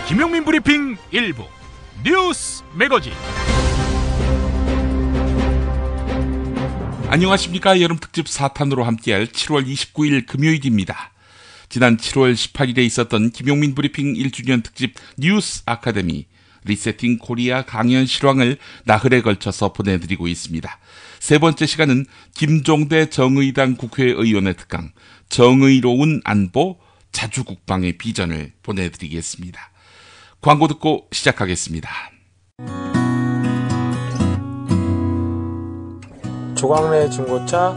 김용민 브리핑 일부 뉴스 매거진. 안녕하십니까. 여름 특집 4탄으로 함께할 7월 29일 금요일입니다. 지난 7월 18일에 있었던 김용민 브리핑 1주년 특집 뉴스 아카데미 리세팅 코리아 강연 실황을 나흘에 걸쳐서 보내드리고 있습니다. 세 번째 시간은 김종대 정의당 국회의원의 특강 정의로운 안보 자주국방의 비전을 보내드리겠습니다. 광고 듣고 시작하겠습니다. 조광래 중고차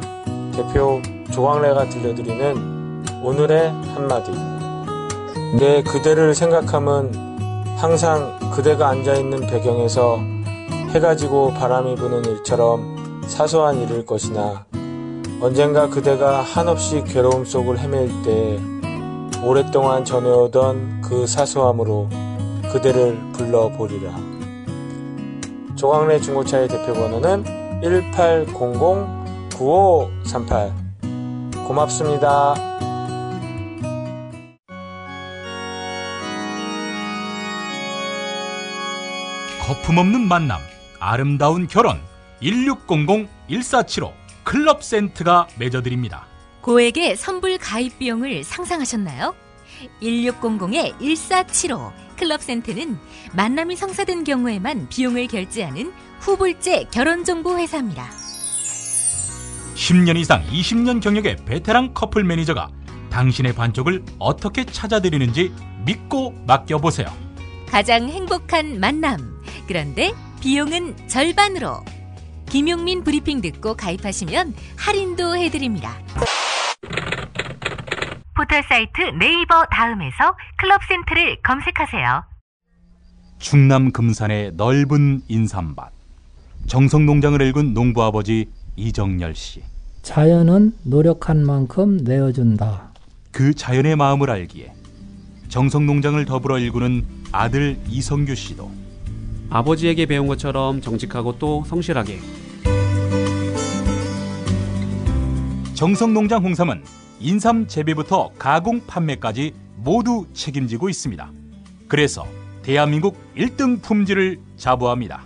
대표 조광래가 들려드리는 오늘의 한마디. 내 그대를 생각함은 항상 그대가 앉아있는 배경에서 해가 지고 바람이 부는 일처럼 사소한 일일 것이나 언젠가 그대가 한없이 괴로움 속을 헤맬 때 오랫동안 전해오던 그 사소함으로 그대를 불러보리라. 조광래 중고차의 대표번호는 1800-9538. 고맙습니다. 거품없는 만남, 아름다운 결혼 1600-1475 클럽센트가 맺어드립니다. 고액의 선불 가입 비용을 상상하셨나요? 1600-1475 클럽센트는 만남이 성사된 경우에만 비용을 결제하는 후불제 결혼정보회사입니다. 10년 이상 20년 경력의 베테랑 커플 매니저가 당신의 반쪽을 어떻게 찾아드리는지 믿고 맡겨보세요. 가장 행복한 만남, 그런데 비용은 절반으로. 김용민 브리핑 듣고 가입하시면 할인도 해드립니다. 포털사이트 네이버 다음에서 클럽센트를 검색하세요. 충남 금산의 넓은 인삼밭, 정성농장을 일군 농부아버지 이정열 씨. 자연은 노력한 만큼 내어준다. 그 자연의 마음을 알기에 정성농장을 더불어 일구는 아들 이성규 씨도 아버지에게 배운 것처럼 정직하고 또 성실하게. 정성농장 홍삼은 인삼 재배부터 가공 판매까지 모두 책임지고 있습니다. 그래서 대한민국 1등 품질을 자부합니다.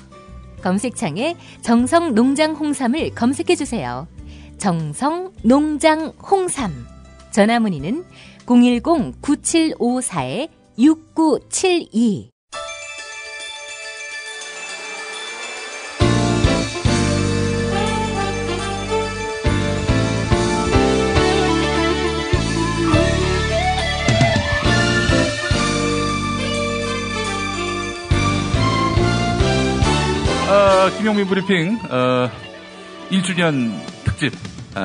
검색창에 정성농장 홍삼을 검색해주세요. 정성농장 홍삼. 전화문의는 010-9754-6972. 김용민 브리핑 1주년 특집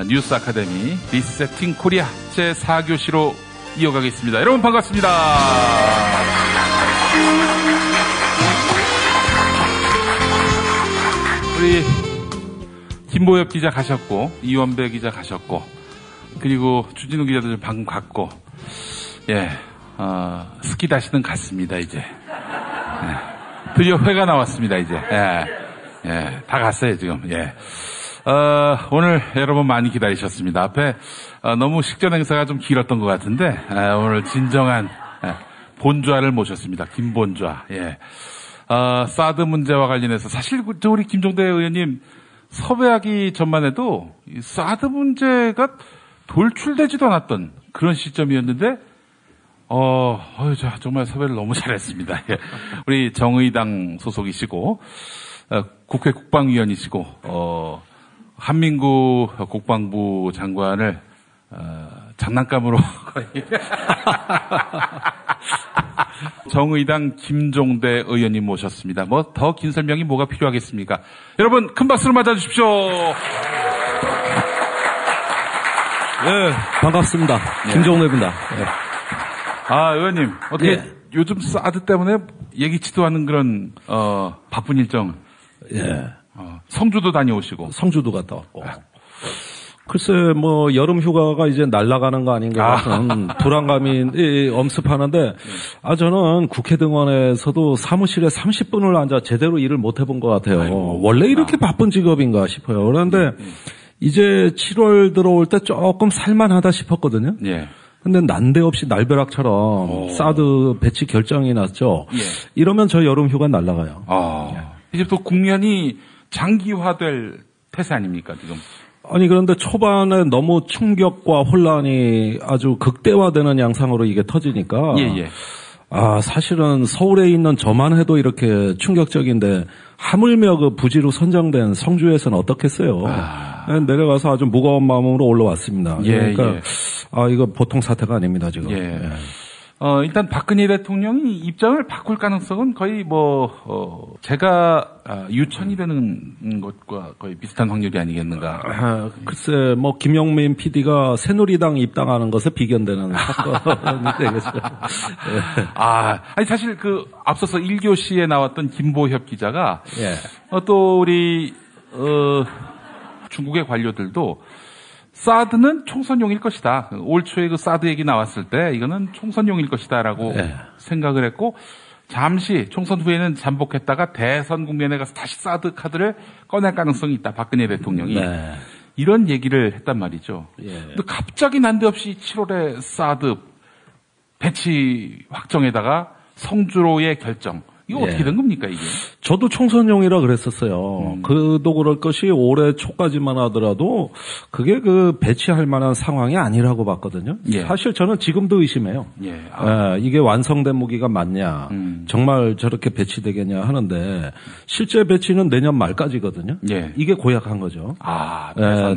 뉴스 아카데미 리세팅 코리아 제4교시로 이어가겠습니다. 여러분 반갑습니다. 우리 김보엽 기자 가셨고 이원배 기자 가셨고 그리고 주진우 기자도 좀 방금 갔고 스키 다시는 갔습니다. 이제 드디어 회가 나왔습니다. 이제 다 갔어요 지금. 오늘 여러분 많이 기다리셨습니다. 앞에 너무 식전 행사가 좀 길었던 것 같은데 오늘 진정한 본좌를 모셨습니다. 김본좌. 사드 문제와 관련해서 사실 우리 김종대 의원님 섭외하기 전만 해도 이 사드 문제가 돌출되지도 않았던 그런 시점이었는데 정말 섭외를 너무 잘했습니다. 우리 정의당 소속이시고 국회 국방위원이시고 한민구 국방부 장관을 장난감으로 거의 정의당 김종대 의원님 모셨습니다. 뭐 더 긴 설명이 뭐가 필요하겠습니까? 여러분 큰 박수로 맞아주십시오. 네, 반갑습니다. 김종대입니다. 의원님 어떻게 요즘 사드 때문에 예기치도 않은 그런 바쁜 일정. 성주도 다녀오시고. 성주도 갔다 왔고. 글쎄, 여름 휴가가 이제 날아가는 거 아닌가 같은 불안감이 엄습하는데, 저는 국회 등원에서도 사무실에 30분을 앉아 제대로 일을 못 해본 것 같아요. 아이고, 원래 이렇게 바쁜 직업인가 싶어요. 그런데 이제 7월 들어올 때 조금 살만하다 싶었거든요. 근데 난데없이 날벼락처럼 사드 배치 결정이 났죠. 예. 이러면 저 여름 휴가 날아가요. 이제 또 국면이 장기화될 태세 아닙니까, 지금? 아니 그런데 초반에 너무 충격과 혼란이 아주 극대화되는 양상으로 이게 터지니까 예. 사실은 서울에 있는 저만 해도 이렇게 충격적인데 하물며 그 부지로 선정된 성주에서는 어떻겠어요. 내려가서 아주 무거운 마음으로 올라왔습니다. 그러니까 이거 보통 사태가 아닙니다 지금. 일단 박근혜 대통령이 입장을 바꿀 가능성은 거의 제가 유천이 되는 것과 거의 비슷한 확률이 아니겠는가. 글쎄, 김영민 PD가 새누리당 입당하는 것에 비견되는 사건이 되겠죠. 아니 사실 앞서서 1교시에 나왔던 김보협 기자가 또 우리 중국의 관료들도 사드는 총선용일 것이다. 올 초에 사드 얘기 나왔을 때 이거는 총선용일 것이다라고 생각을 했고 잠시 총선 후에는 잠복했다가 대선 국면에 가서 다시 사드 카드를 꺼낼 가능성이 있다. 박근혜 대통령이. 이런 얘기를 했단 말이죠. 근데 갑자기 난데없이 7월에 사드 배치 확정에다가 성주로의 결정. 이거 어떻게 된 겁니까, 이게? 저도 총선용이라 그랬었어요. 그도 그럴 것이 올해 초까지만 하더라도 그게 배치할 만한 상황이 아니라고 봤거든요. 사실 저는 지금도 의심해요. 이게 완성된 무기가 맞냐, 정말 저렇게 배치되겠냐 하는데 실제 배치는 내년 말까지거든요. 이게 고약한 거죠.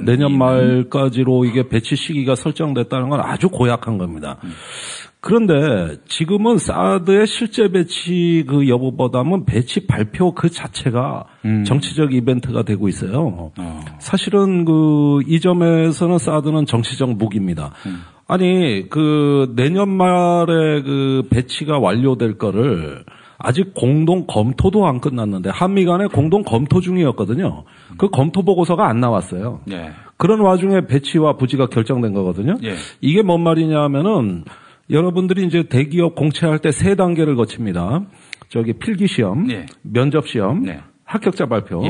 내년 말까지로 이게 배치 시기가 설정됐다는 건 아주 고약한 겁니다. 그런데 지금은 사드의 실제 배치 여부보다는 배치 발표 그 자체가 정치적 이벤트가 되고 있어요. 사실은 이 점에서는 사드는 정치적 무기입니다. 아니 내년 말에 배치가 완료될 거를 아직 공동 검토도 안 끝났는데 한미 간에 공동 검토 중이었거든요. 그 검토 보고서가 안 나왔어요. 그런 와중에 배치와 부지가 결정된 거거든요. 이게 뭔 말이냐 하면은 여러분들이 이제 대기업 공채할 때 3단계를 거칩니다. 필기시험, 면접시험, 합격자 발표.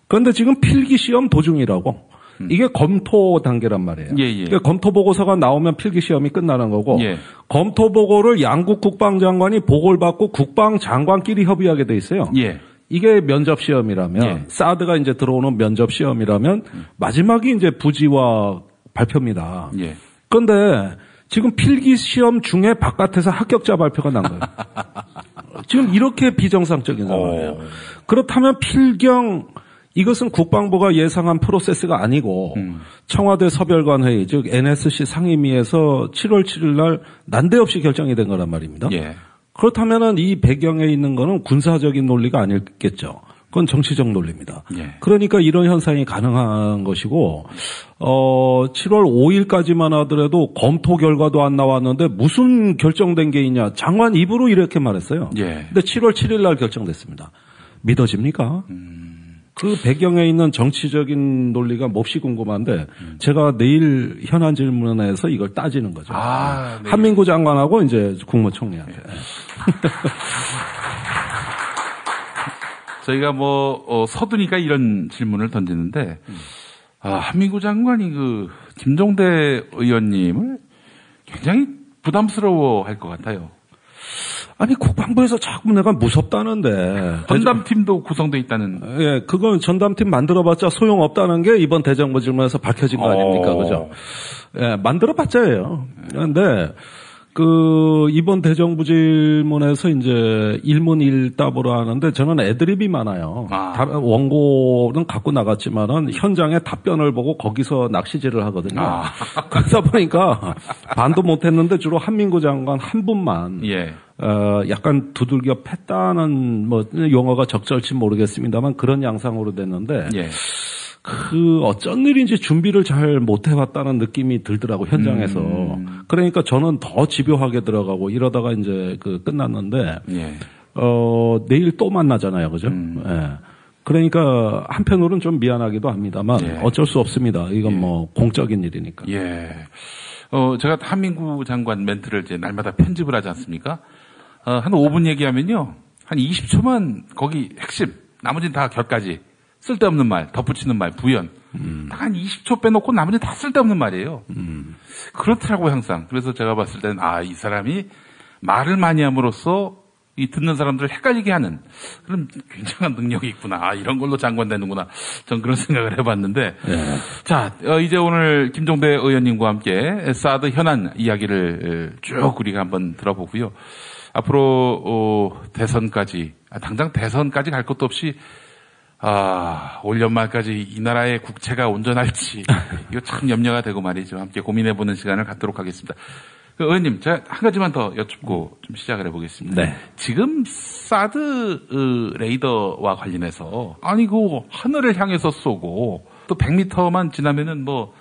그런데 지금 필기시험 도중이라고. 이게 검토 단계란 말이에요. 그러니까 검토 보고서가 나오면 필기시험이 끝나는 거고 검토 보고를 양국 국방장관이 보고를 받고 국방장관끼리 협의하게 돼 있어요. 이게 면접시험이라면 사드가 이제 들어오는 면접시험이라면 마지막이 이제 부지와 발표입니다. 그런데 지금 필기시험 중에 바깥에서 합격자 발표가 난 거예요. 지금 이렇게 비정상적인 상황이에요. 그렇다면 필경 이것은 국방부가 예상한 프로세스가 아니고 청와대 서별관회의 즉 NSC 상임위에서 7월 7일 날 난데없이 결정이 된 거란 말입니다. 그렇다면 이 배경에 있는 거는 군사적인 논리가 아니겠죠. 그건 정치적 논리입니다. 그러니까 이런 현상이 가능한 것이고 7월 5일까지만 하더라도 검토 결과도 안 나왔는데 무슨 결정된 게 있냐. 장관 입으로 이렇게 말했어요. 근데 7월 7일 날 결정됐습니다. 믿어집니까? 그 배경에 있는 정치적인 논리가 몹시 궁금한데 제가 내일 현안 질문에서 이걸 따지는 거죠. 한민구 장관하고 이제 국무총리한테. 저희가 서두니까 이런 질문을 던지는데, 한민구 장관이 김종대 의원님을 굉장히 부담스러워 할 것 같아요. 아니, 국방부에서 자꾸 내가 무섭다는데. 전담팀도 구성되어 있다는. 그건 전담팀 만들어봤자 소용없다는 게 이번 대정부 질문에서 밝혀진 거 아닙니까? 그죠? 만들어봤자예요. 그런데, 이번 대정부 질문에서 이제 일문일답으로 하는데 저는 애드립이 많아요. 원고는 갖고 나갔지만은 현장에 답변을 보고 거기서 낚시질을 하거든요. 그러다 보니까 반도 못했는데 주로 한민구 장관 한 분만 약간 두들겨 팼다는 용어가 적절치 모르겠습니다만 그런 양상으로 됐는데 어쩐 일인지 준비를 잘 못 해왔다는 느낌이 들더라고, 현장에서. 그러니까 저는 더 집요하게 들어가고 이러다가 이제 끝났는데, 내일 또 만나잖아요. 그죠? 그러니까 한편으로는 좀 미안하기도 합니다만 어쩔 수 없습니다. 이건 공적인 일이니까. 제가 한민구 장관 멘트를 이제 날마다 편집을 하지 않습니까? 한 5분 얘기하면요. 한 20초만 거기 핵심, 나머지는 다 결까지. 쓸데없는 말, 덧붙이는 말, 부연. 딱 한 20초 빼놓고 나머지는 다 쓸데없는 말이에요. 그렇더라고요, 항상. 그래서 제가 봤을 때는, 이 사람이 말을 많이 함으로써 이 듣는 사람들을 헷갈리게 하는 그런 굉장한 능력이 있구나. 이런 걸로 장관되는구나. 전 그런 생각을 해봤는데. 네. 자, 이제 오늘 김종대 의원님과 함께 사드 현안 이야기를 쭉 우리가 한번 들어보고요. 앞으로 대선까지, 당장 대선까지 갈 것도 없이 올 연말까지 이 나라의 국채가 온전할지 이거 참 염려가 되고 말이죠. 함께 고민해보는 시간을 갖도록 하겠습니다. 의원님, 제가 한 가지만 더 여쭙고 좀 시작을 해보겠습니다. 네. 지금 사드 레이더와 관련해서 하늘을 향해서 쏘고 또 100m만 지나면은 뭐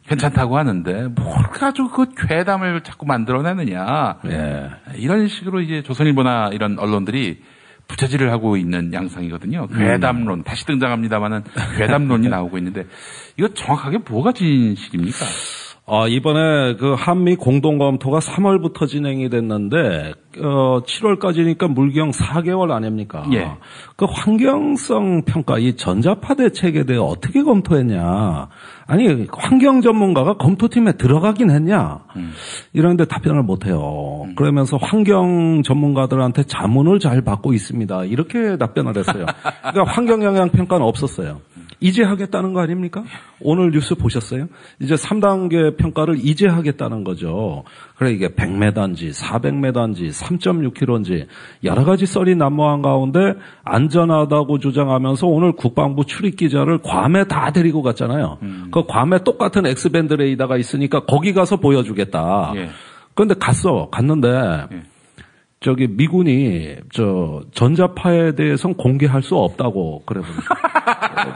괜찮다고 하는데 뭘 가지고 그 괴담을 자꾸 만들어내느냐. 네. 이런 식으로 이제 조선일보나 이런 언론들이 부채질을 하고 있는 양상이거든요. 괴담론 다시 등장합니다만은 괴담론이 나오고 있는데 이거 정확하게 뭐가 진실입니까? 이번에 그 한미 공동 검토가 3월부터 진행이 됐는데 7월까지니까 물경 4개월 아닙니까? 예. 그 환경성 평가 이 전자파 대책에 대해 어떻게 검토했냐? 아니 환경 전문가가 검토팀에 들어가긴 했냐? 이런데 답변을 못 해요. 그러면서 환경 전문가들한테 자문을 잘 받고 있습니다. 이렇게 답변을 했어요. 그러니까 환경 영향 평가는 없었어요. 이제 하겠다는 거 아닙니까? 오늘 뉴스 보셨어요? 이제 3단계 평가를 이제 하겠다는 거죠. 그래 이게 100m인지 400m인지 3.6km인지 여러 가지 썰이 난무한 가운데 안전하다고 주장하면서 오늘 국방부 출입 기자를 괌에 다 데리고 갔잖아요. 그 괌에 똑같은 X밴드 레이더가 있으니까 거기 가서 보여주겠다. 예. 그런데 갔는데 예. 저기 미군이 전자파에 대해서는 공개할 수 없다고 그래버렸어요.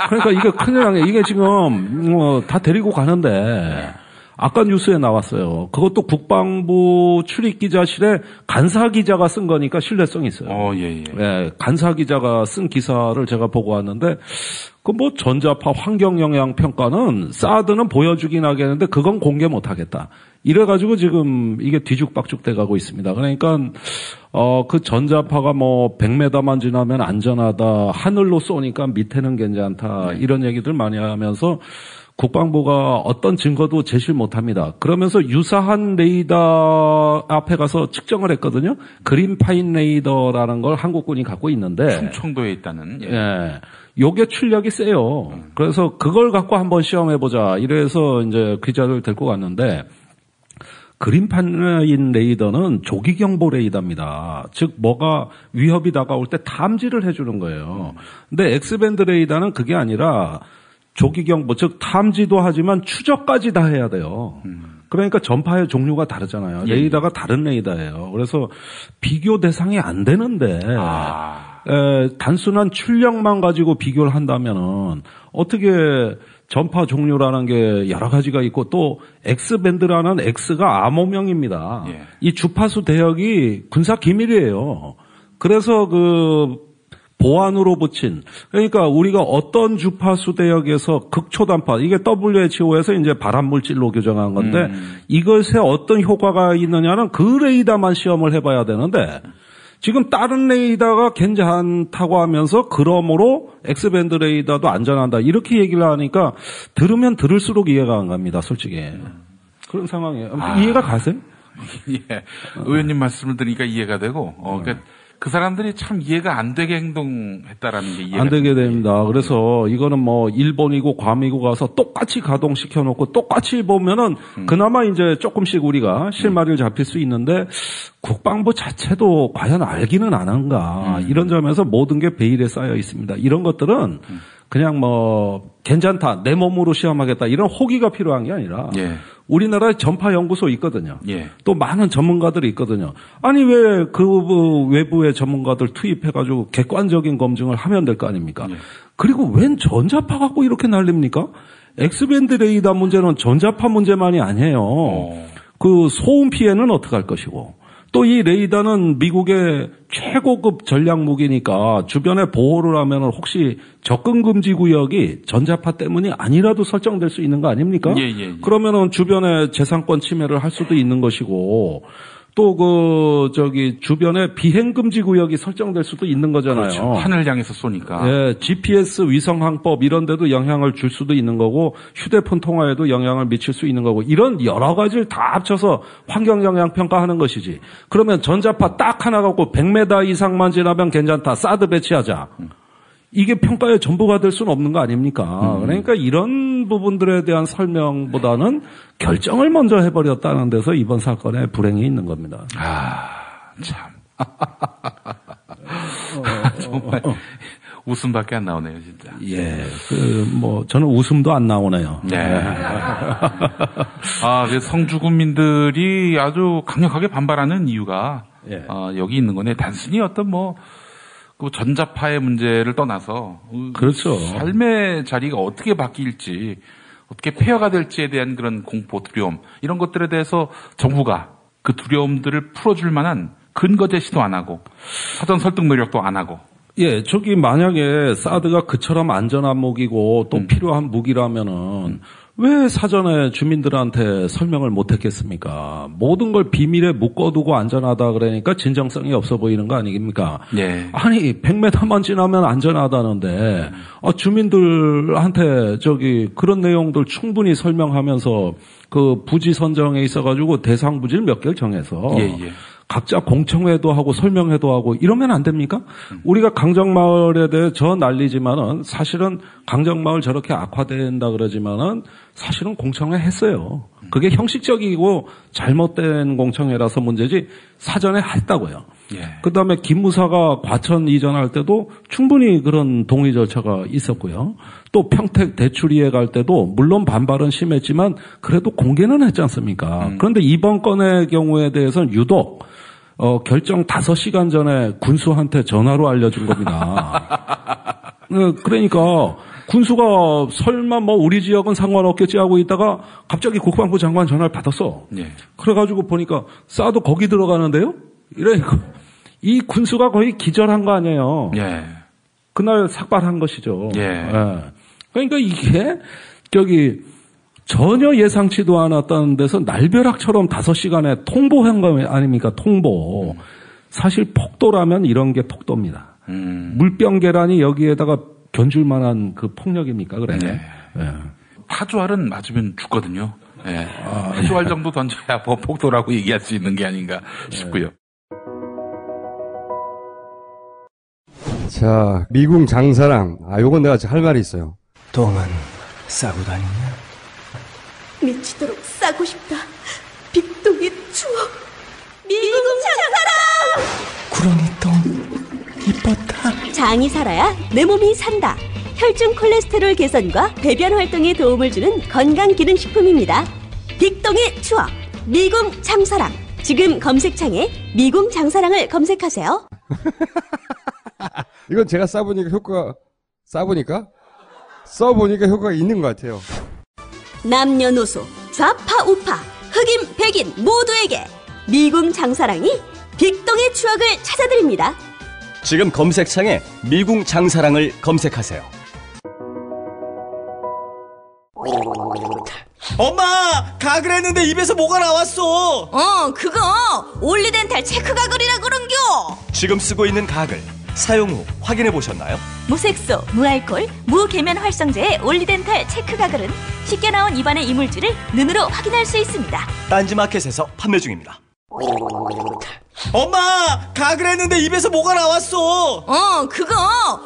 그러니까 이게 큰일 난 게 이게 지금 다 데리고 가는데 아까 뉴스에 나왔어요. 그것도 국방부 출입 기자실에 간사 기자가 쓴 거니까 신뢰성이 있어요. 예. 예, 간사 기자가 쓴 기사를 제가 보고 왔는데 그 뭐 전자파 환경 영향 평가는 사드는 보여주긴 하겠는데 그건 공개 못 하겠다. 이래가지고 지금 이게 뒤죽박죽 돼가고 있습니다. 그러니까 그 전자파가 뭐 100m만 지나면 안전하다. 하늘로 쏘니까 밑에는 괜찮다. 이런 얘기들 많이 하면서 국방부가 어떤 증거도 제시를 못합니다. 그러면서 유사한 레이더 앞에 가서 측정을 했거든요. 그린파인 레이더라는 걸 한국군이 갖고 있는데 충청도에 있다는. 예. 요게 출력이 세요. 그래서 그걸 갖고 한번 시험해보자. 이래서 이제 기자를 데리고 갔는데 그린파인 레이더는 조기경보 레이더입니다. 즉 뭐가 위협이 다가올 때 탐지를 해주는 거예요. 근데 X밴드 레이더는 그게 아니라 조기경보, 즉 탐지도 하지만 추적까지 다 해야 돼요. 그러니까 전파의 종류가 다르잖아요. 레이더가 다른 레이더예요. 그래서 비교 대상이 안 되는데 단순한 출력만 가지고 비교를 한다면은 어떻게 전파 종류라는 게 여러 가지가 있고 또 X밴드라는 X가 암호명입니다. 예. 이 주파수 대역이 군사 기밀이에요. 그래서 그 보안으로 붙인 그러니까 우리가 어떤 주파수 대역에서 극초단파 이게 WHO에서 이제 발암물질로 규정한 건데 이것에 어떤 효과가 있느냐는 그 레이더만 시험을 해봐야 되는데 지금 다른 레이더가 괜찮다고 하면서 그러므로 X밴드 레이더도 안전한다 이렇게 얘기를 하니까 들으면 들을수록 이해가 안 갑니다. 솔직히 그런 상황이에요. 이해가 가세요? 예, 의원님 말씀을 들으니까 이해가 되고 그러니까 그 사람들이 참 이해가 안 되게 행동했다라는 게 이해가 안 되게 됩니다. 그래서 이거는 뭐 일본이고 괌이고 가서 똑같이 가동시켜 놓고 똑같이 보면은 그나마 이제 조금씩 우리가 실마리를 잡힐 수 있는데 국방부 자체도 과연 알기는 아는가 이런 점에서 모든 게 베일에 쌓여 있습니다. 이런 것들은 그냥 뭐 괜찮다 내 몸으로 시험하겠다 이런 호기가 필요한 게 아니라 우리나라에 전파 연구소 있거든요. 또 많은 전문가들이 있거든요. 아니 왜 그 외부의 전문가들 투입해가지고 객관적인 검증을 하면 될 거 아닙니까? 그리고 웬 전자파 갖고 이렇게 난립니까? X밴드 레이더 문제는 전자파 문제만이 아니에요. 그 소음 피해는 어떻게 할 것이고 또 이 레이더는 미국의 최고급 전략 무기니까 주변에 보호를 하면 혹시 접근 금지 구역이 전자파 때문이 아니라도 설정될 수 있는 거 아닙니까? 그러면은 주변에 재산권 침해를 할 수도 있는 것이고 또 주변에 비행금지 구역이 설정될 수도 있는 거잖아요. 그렇죠. 하늘 향해서 쏘니까. 예, GPS 위성항법 이런 데도 영향을 줄 수도 있는 거고 휴대폰 통화에도 영향을 미칠 수 있는 거고 이런 여러 가지를 다 합쳐서 환경 영향 평가하는 것이지. 그러면 전자파 딱 하나 갖고 100m 이상만 지나면 괜찮다. 사드 배치하자. 이게 평가의 전부가 될 수는 없는 거 아닙니까? 그러니까 이런 부분들에 대한 설명보다는 결정을 먼저 해버렸다는 데서 이번 사건에 불행이 있는 겁니다. 참. 정말 웃음밖에 안 나오네요, 진짜. 예, 저는 웃음도 안 나오네요. 네. 성주군민들이 아주 강력하게 반발하는 이유가 여기 있는 거네. 단순히 어떤 그 전자파의 문제를 떠나서 그렇죠. 삶의 자리가 어떻게 바뀔지, 어떻게 폐허가 될지에 대한 그런 공포, 두려움 이런 것들에 대해서 정부가 그 두려움들을 풀어줄 만한 근거 제시도 안 하고 사전 설득 노력도 안 하고. 예, 만약에 사드가 그처럼 안전한 무기고 또 필요한 무기라면은 왜 사전에 주민들한테 설명을 못 했겠습니까? 모든 걸 비밀에 묶어두고 안전하다 그러니까 진정성이 없어 보이는 거 아닙니까? 네. 아니, 100m만 지나면 안전하다는데, 주민들한테 그런 내용들 충분히 설명하면서 그 부지 선정에 있어가지고 대상 부지를 몇 개를 정해서. 각자 공청회도 하고 설명회도 하고 이러면 안 됩니까? 우리가 강정마을에 대해 난리지만은 사실은 강정마을 저렇게 악화된다 그러지만은 사실은 공청회 했어요. 그게 형식적이고 잘못된 공청회라서 문제지 사전에 했다고요. 그다음에 김무사가 과천 이전할 때도 충분히 그런 동의 절차가 있었고요. 또 평택 대출이해 갈 때도 물론 반발은 심했지만 그래도 공개는 했지 않습니까? 그런데 이번 건의 경우에 대해서는 유독 결정 5시간 전에 군수한테 전화로 알려준 겁니다. 그러니까 군수가 설마 우리 지역은 상관없겠지 하고 있다가 갑자기 국방부 장관 전화를 받았어. 그래가지고 보니까 사드 거기 들어가는데요? 이러니까 이 군수가 거의 기절한 거 아니에요. 그날 삭발한 것이죠. 그러니까 이게 전혀 예상치도 않았다는 데서 날벼락처럼 5시간에 통보한 거 아닙니까? 통보. 사실 폭도라면 이런 게 폭도입니다. 물병 계란이 여기에다가 견줄 만한 그 폭력입니까? 그래. 파주알은 맞으면 죽거든요. 파주알 정도 던져야 폭도라고 얘기할 수 있는 게 아닌가 싶고요. 자, 미궁 장사랑. 요건 내가 할 말이 있어요. 똥은 싸고 다니냐? 미치도록 싸고 싶다. 빅동의 추억. 미궁 장사랑! 구렁이 똥 이뻤다. 장이 살아야 내 몸이 산다. 혈중 콜레스테롤 개선과 배변 활동에 도움을 주는 건강기능식품입니다. 빅동의 추억. 미궁 장사랑. 지금 검색창에 미궁 장사랑을 검색하세요. 이건 제가 써보니까 효과가 있는 것 같아요. 남녀노소, 좌파, 우파, 흑인, 백인 모두에게 미궁 장사랑이 빅동의 추억을 찾아드립니다. 지금 검색창에 미궁 장사랑을 검색하세요. 엄마! 가글 했는데 입에서 뭐가 나왔어! 그거 올리덴탈 체크 가글이라 그런겨! 지금 쓰고 있는 가글 사용 후 확인해 보셨나요? 무색소, 무알콜, 무계면 활성제의 올리덴탈 체크 가글은 쉽게 나온 입안의 이물질을 눈으로 확인할 수 있습니다. 딴지마켓에서 판매 중입니다. 엄마! 가글 했는데 입에서 뭐가 나왔어! 그거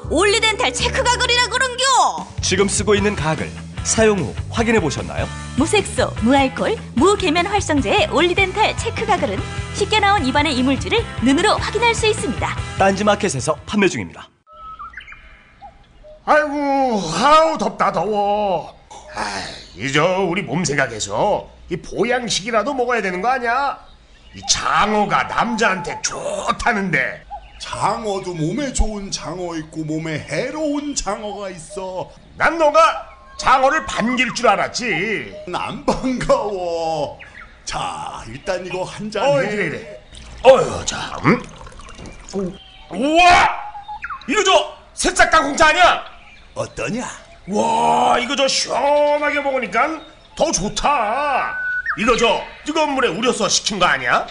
올리덴탈 체크 가글이라 그런겨! 지금 쓰고 있는 가글 사용 후 확인해 보셨나요? 무색소, 무알콜, 무계면 활성제의 올리덴탈 체크 가글은 쉽게 나온 입안의 이물질을 눈으로 확인할 수 있습니다. 딴지마켓에서 판매 중입니다. 아이고, 덥다 더워. 이제 우리 몸 생각해서 이 보양식이라도 먹어야 되는 거 아니야? 이 장어가 남자한테 좋다는데. 장어도 몸에 좋은 장어 있고 몸에 해로운 장어가 있어. 난 너가 장어를 반길 줄 알았지. 안 반가워. 자, 일단 이거 한 잔 해. 그래. 자, 우와! 이거 새싹 공차 아니야? 어떠냐? 와, 이거 시원하게 먹으니까 더 좋다. 이거 뜨거운 물에 우려서 식힌 거 아니야?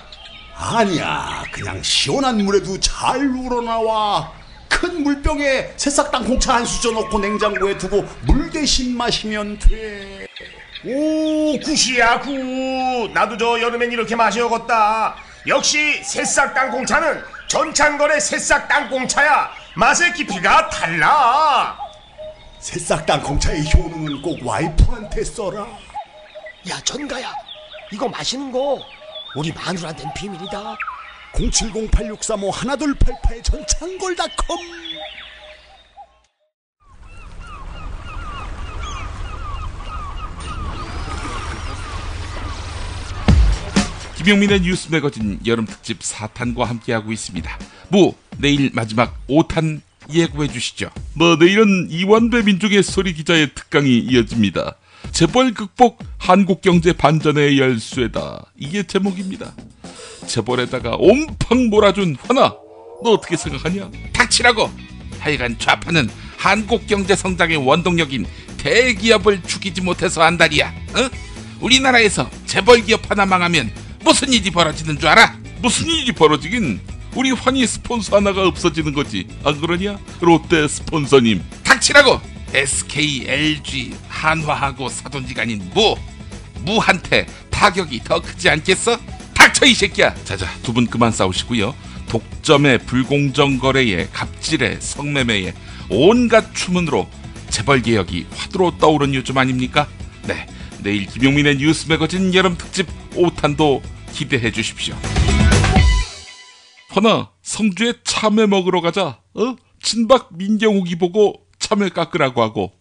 아니야, 그냥 시원한 물에도 잘 우러나와. 큰 물병에 새싹 땅콩차 한 수저 넣고 냉장고에 두고 물 대신 마시면 돼. 오, 굿이야, 굿. 나도 저 여름엔 이렇게 마셔야겠다. 역시 새싹 땅콩차는 전창걸의 새싹 땅콩차야. 맛의 깊이가 달라. 새싹 땅콩차의 효능은 꼭 와이프한테 써라. 야, 전가야, 이거 마시는 거 우리 마누라한텐 비밀이다. 070-8635-1288 전창걸닷컴. 김용민의 뉴스 매거진 여름 특집 4탄과 함께하고 있습니다. 내일 마지막 5탄 예고해 주시죠. 내일은 이완배 민족의 소리 기자의 특강이 이어집니다. 재벌 극복 한국경제 반전의 열쇠다. 이게 제목입니다. 재벌에다가 온팡 몰아준 화나. 너 어떻게 생각하냐? 닥치라고. 하여간 좌파는 한국경제 성장의 원동력인 대기업을 죽이지 못해서 안달이야. 우리나라에서 재벌 기업 하나 망하면 무슨 일이 벌어지는 줄 알아? 무슨 일이 벌어지긴 우리 환희 스폰서 하나가 없어지는 거지. 안 그러냐? 롯데 스폰서님 닥치라고. SK, LG, 한화하고 사돈지간인 무한테 타격이 더 크지 않겠어? 닥쳐 이 새끼야. 자자, 두 분 그만 싸우시고요. 독점에 불공정 거래에 갑질에 성매매에 온갖 추문으로 재벌 개혁이 화두로 떠오른 요즘 아닙니까? 네, 내일 김용민의 뉴스 매거진 여름 특집 5탄도 기대해 주십시오. 허나 성주에 참외 먹으러 가자. 친박 민경욱이 보고 참외 깎으라고 하고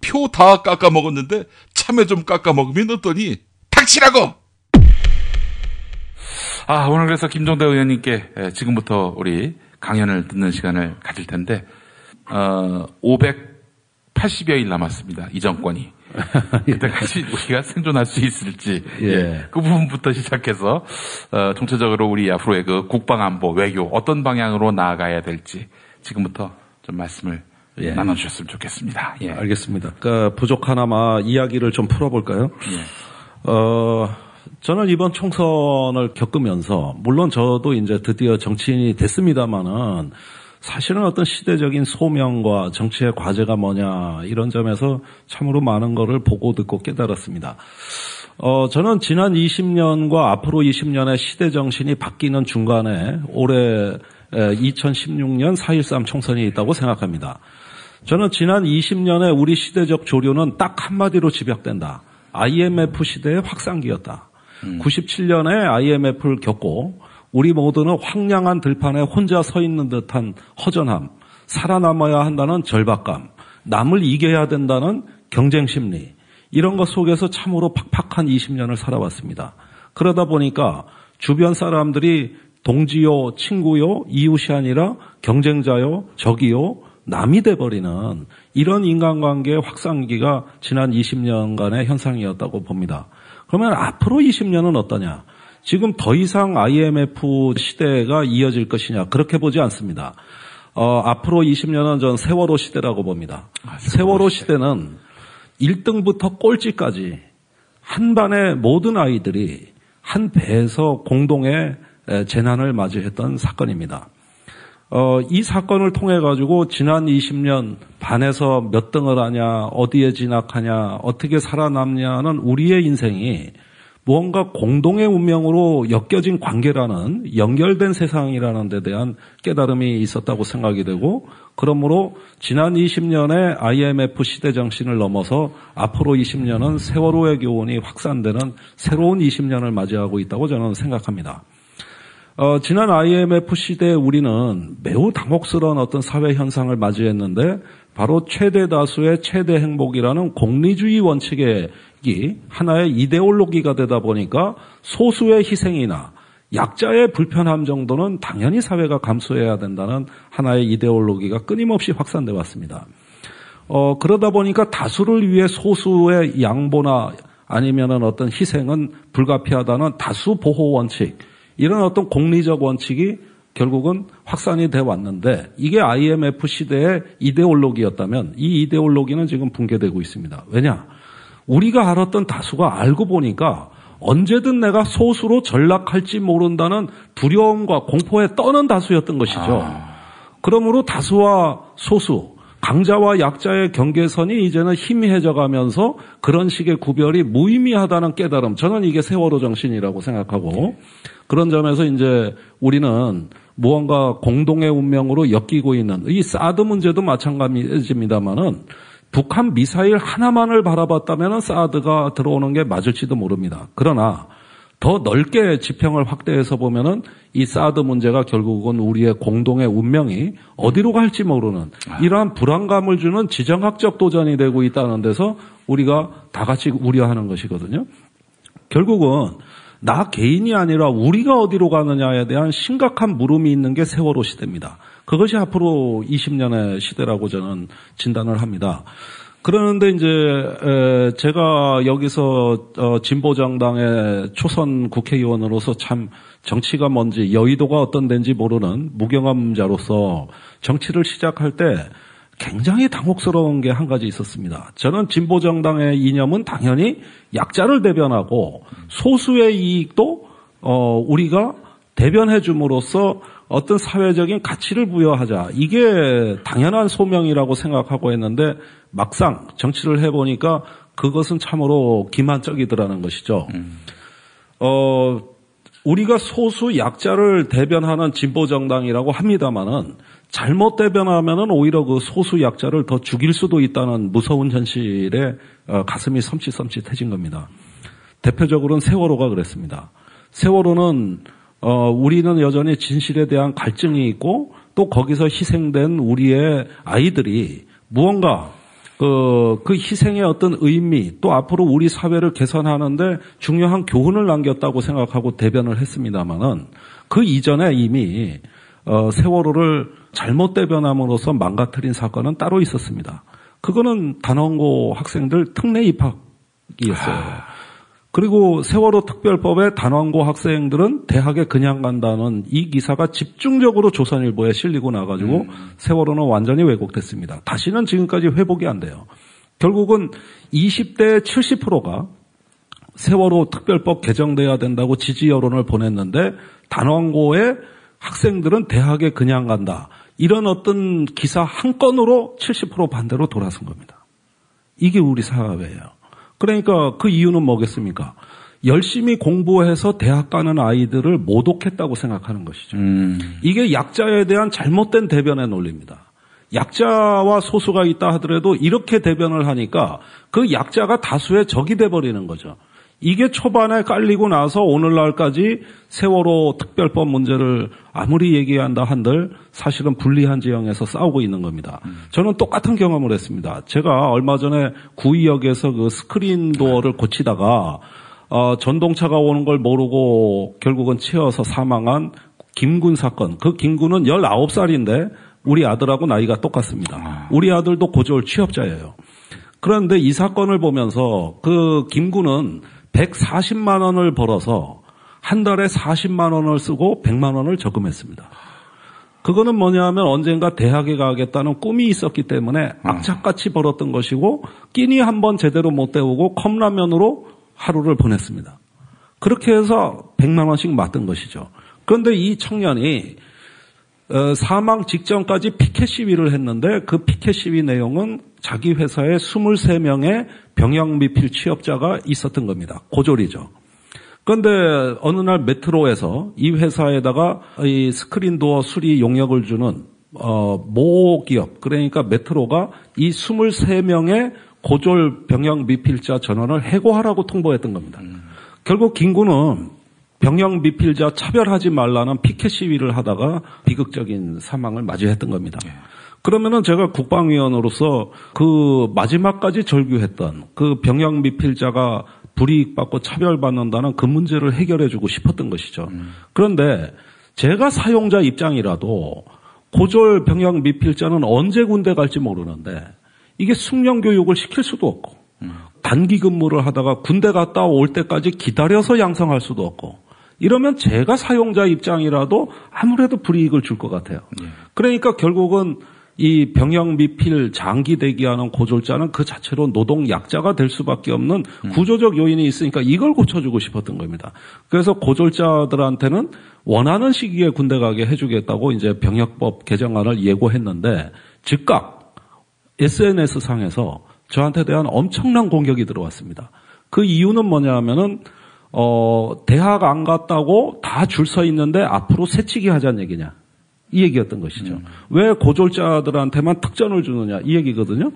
표 다 깎아 먹었는데 참외 좀 깎아 먹으면 어떠니? 닥치라고. 오늘 그래서 김종대 의원님께 지금부터 우리 강연을 듣는 시간을 가질 텐데 580여일 남았습니다. 이 정권이. 그때까지 우리가 생존할 수 있을지 그 부분부터 시작해서 총체적으로 우리 앞으로의 그 국방안보, 외교 어떤 방향으로 나아가야 될지 지금부터 좀 말씀을 나눠주셨으면 좋겠습니다. 알겠습니다. 그러니까 부족하나마 이야기를 좀 풀어볼까요? 저는 이번 총선을 겪으면서 물론 저도 이제 드디어 정치인이 됐습니다만은 사실은 어떤 시대적인 소명과 정치의 과제가 뭐냐 이런 점에서 참으로 많은 거를 보고 듣고 깨달았습니다. 저는 지난 20년과 앞으로 20년의 시대 정신이 바뀌는 중간에 올해 2016년 4.13 총선이 있다고 생각합니다. 저는 지난 20년의 우리 시대적 조류는 딱 한마디로 집약된다. IMF 시대의 확산기였다. 97년에 IMF를 겪고 우리 모두는 황량한 들판에 혼자 서 있는 듯한 허전함, 살아남아야 한다는 절박감, 남을 이겨야 된다는 경쟁심리, 이런 것 속에서 참으로 팍팍한 20년을 살아왔습니다. 그러다 보니까 주변 사람들이 동지요, 친구요, 이웃이 아니라 경쟁자요, 적이요, 남이 돼버리는 이런 인간관계의 확산기가 지난 20년간의 현상이었다고 봅니다. 그러면 앞으로 20년은 어떠냐? 지금 더 이상 IMF 시대가 이어질 것이냐? 그렇게 보지 않습니다. 앞으로 20년은 전 세월호 시대라고 봅니다. 세월호 시대는 1등부터 꼴찌까지 한 반의 모든 아이들이 한 배에서 공동의 재난을 맞이했던 사건입니다. 이 사건을 통해 가지고 지난 20년 반에서 몇 등을 하냐, 어디에 진학하냐, 어떻게 살아남냐는 우리의 인생이 무언가 공동의 운명으로 엮여진 관계라는 연결된 세상이라는 데 대한 깨달음이 있었다고 생각이 되고, 그러므로 지난 20년의 IMF 시대 정신을 넘어서 앞으로 20년은 세월호의 교훈이 확산되는 새로운 20년을 맞이하고 있다고 저는 생각합니다. 지난 IMF 시대에 우리는 매우 당혹스러운 어떤 사회 현상을 맞이했는데 바로 최대 다수의 최대 행복이라는 공리주의 원칙이 하나의 이데올로기가 되다 보니까 소수의 희생이나 약자의 불편함 정도는 당연히 사회가 감수해야 된다는 하나의 이데올로기가 끊임없이 확산돼 왔습니다. 그러다 보니까 다수를 위해 소수의 양보나 아니면은 어떤 희생은 불가피하다는 다수 보호 원칙, 이런 어떤 공리적 원칙이 결국은 확산이 돼 왔는데 이게 IMF 시대의 이데올로기였다면 이 이데올로기는 지금 붕괴되고 있습니다. 왜냐? 우리가 알았던 다수가 알고 보니까 언제든 내가 소수로 전락할지 모른다는 두려움과 공포에 떠는 다수였던 것이죠. 그러므로 다수와 소수, 강자와 약자의 경계선이 이제는 희미해져 가면서 그런 식의 구별이 무의미하다는 깨달음. 저는 이게 세월호 정신이라고 생각하고 그런 점에서 이제 우리는 무언가 공동의 운명으로 엮이고 있는 이 사드 문제도 마찬가지입니다만은 북한 미사일 하나만을 바라봤다면 사드가 들어오는 게 맞을지도 모릅니다. 그러나 더 넓게 지평을 확대해서 보면은 이 사드 문제가 결국은 우리의 공동의 운명이 어디로 갈지 모르는 이러한 불안감을 주는 지정학적 도전이 되고 있다는 데서 우리가 다 같이 우려하는 것이거든요. 결국은 나 개인이 아니라 우리가 어디로 가느냐에 대한 심각한 물음이 있는 게 세월호 시대입니다. 그것이 앞으로 20년의 시대라고 저는 진단을 합니다. 그러는데 이제 제가 여기서 진보정당의 초선 국회의원으로서 참 정치가 뭔지 여의도가 어떤 데인지 모르는 무경험자로서 정치를 시작할 때 굉장히 당혹스러운 게 한 가지 있었습니다. 저는 진보정당의 이념은 당연히 약자를 대변하고 소수의 이익도 우리가 대변해 줌으로써 어떤 사회적인 가치를 부여하자. 이게 당연한 소명이라고 생각하고 했는데 막상 정치를 해보니까 그것은 참으로 기만적이더라는 것이죠. 우리가 소수 약자를 대변하는 진보정당이라고 합니다만은 잘못 대변하면은 오히려 그 소수 약자를 더 죽일 수도 있다는 무서운 현실에 가슴이 섬찟섬찟해진 겁니다. 대표적으로는 세월호가 그랬습니다. 세월호는 우리는 여전히 진실에 대한 갈증이 있고 또 거기서 희생된 우리의 아이들이 무언가 그 희생의 어떤 의미 또 앞으로 우리 사회를 개선하는데 중요한 교훈을 남겼다고 생각하고 대변을 했습니다만은 그 이전에 이미 세월호를 잘못 대변함으로써 망가뜨린 사건은 따로 있었습니다. 그거는 단원고 학생들 특례 입학이었어요. 그리고 세월호 특별법에 단원고 학생들은 대학에 그냥 간다는 이 기사가 집중적으로 조선일보에 실리고 나가지고 세월호는 완전히 왜곡됐습니다. 다시는 지금까지 회복이 안 돼요. 결국은 20대 70%가 세월호 특별법 개정돼야 된다고 지지 여론을 보냈는데 단원고의 학생들은 대학에 그냥 간다. 이런 어떤 기사 한 건으로 70% 반대로 돌아선 겁니다. 이게 우리 사회예요. 그러니까 그 이유는 뭐겠습니까? 열심히 공부해서 대학 가는 아이들을 모독했다고 생각하는 것이죠. 이게 약자에 대한 잘못된 대변의 논리입니다. 약자와 소수가 있다 하더라도 이렇게 대변을 하니까 그 약자가 다수의 적이 돼버리는 거죠. 이게 초반에 깔리고 나서 오늘날까지 세월호 특별법 문제를 아무리 얘기한다 한들 사실은 불리한 지형에서 싸우고 있는 겁니다. 저는 똑같은 경험을 했습니다. 제가 얼마 전에 구의역에서 그 스크린 도어를 고치다가 전동차가 오는 걸 모르고 결국은 치여서 사망한 김군 사건. 그 김군은 19살인데 우리 아들하고 나이가 똑같습니다. 우리 아들도 고졸 취업자예요. 그런데 이 사건을 보면서 그 김군은 140만 원을 벌어서 한 달에 40만 원을 쓰고 100만 원을 저금했습니다. 그거는 뭐냐면 언젠가 대학에 가겠다는 꿈이 있었기 때문에 악착같이 벌었던 것이고 끼니 한번 제대로 못 때우고 컵라면으로 하루를 보냈습니다. 그렇게 해서 100만 원씩 맞던 것이죠. 그런데 이 청년이 사망 직전까지 피켓 시위를 했는데 그 피켓 시위 내용은 자기 회사에 23명의 병역미필 취업자가 있었던 겁니다. 고졸이죠. 그런데 어느 날 메트로에서 이 회사에다가 이 스크린도어 수리 용역을 주는 모기업, 그러니까 메트로가 이 23명의 고졸 병역미필자 전원을 해고하라고 통보했던 겁니다. 결국 김군은 병역미필자 차별하지 말라는 피켓 시위를 하다가 비극적인 사망을 맞이했던 겁니다. 그러면은 제가 국방위원으로서 그 마지막까지 절규했던 그 병역미필자가 불이익받고 차별받는다는 그 문제를 해결해주고 싶었던 것이죠. 그런데 제가 사용자 입장이라도 고졸 병역미필자는 언제 군대 갈지 모르는데 이게 숙련교육을 시킬 수도 없고 단기 근무를 하다가 군대 갔다 올 때까지 기다려서 양성할 수도 없고 이러면 제가 사용자 입장이라도 아무래도 불이익을 줄 것 같아요. 그러니까 결국은 이 병역 미필 장기 대기하는 고졸자는 그 자체로 노동 약자가 될 수밖에 없는 구조적 요인이 있으니까 이걸 고쳐주고 싶었던 겁니다. 그래서 고졸자들한테는 원하는 시기에 군대 가게 해주겠다고 이제 병역법 개정안을 예고했는데 즉각 SNS 상에서 저한테 대한 엄청난 공격이 들어왔습니다. 그 이유는 뭐냐 하면은 대학 안 갔다고 다 줄 서 있는데 앞으로 새치기 하자는 얘기냐. 이 얘기였던 것이죠. 왜 고졸자들한테만 특전을 주느냐 이 얘기거든요.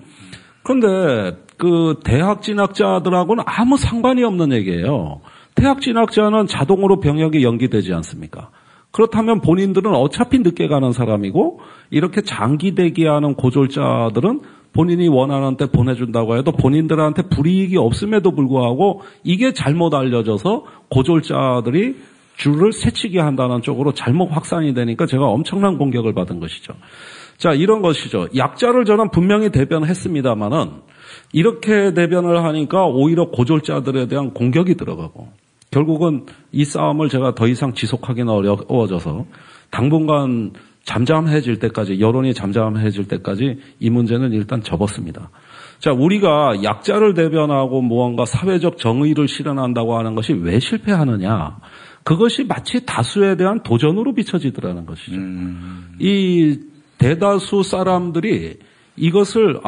그런데 그 대학 진학자들하고는 아무 상관이 없는 얘기예요. 대학 진학자는 자동으로 병역이 연기되지 않습니까? 그렇다면 본인들은 어차피 늦게 가는 사람이고 이렇게 장기 대기하는 고졸자들은 본인이 원하는 때 보내준다고 해도 본인들한테 불이익이 없음에도 불구하고 이게 잘못 알려져서 고졸자들이 줄을 새치게 한다는 쪽으로 잘못 확산이 되니까 제가 엄청난 공격을 받은 것이죠. 자, 이런 것이죠. 약자를 저는 분명히 대변했습니다만은 이렇게 대변을 하니까 오히려 고졸자들에 대한 공격이 들어가고 결국은 이 싸움을 제가 더 이상 지속하기는 어려워져서 당분간 잠잠해질 때까지, 여론이 잠잠해질 때까지 이 문제는 일단 접었습니다. 자, 우리가 약자를 대변하고 무언가 사회적 정의를 실현한다고 하는 것이 왜 실패하느냐? 그것이 마치 다수에 대한 도전으로 비춰지더라는 것이죠. 이 대다수 사람들이 이것을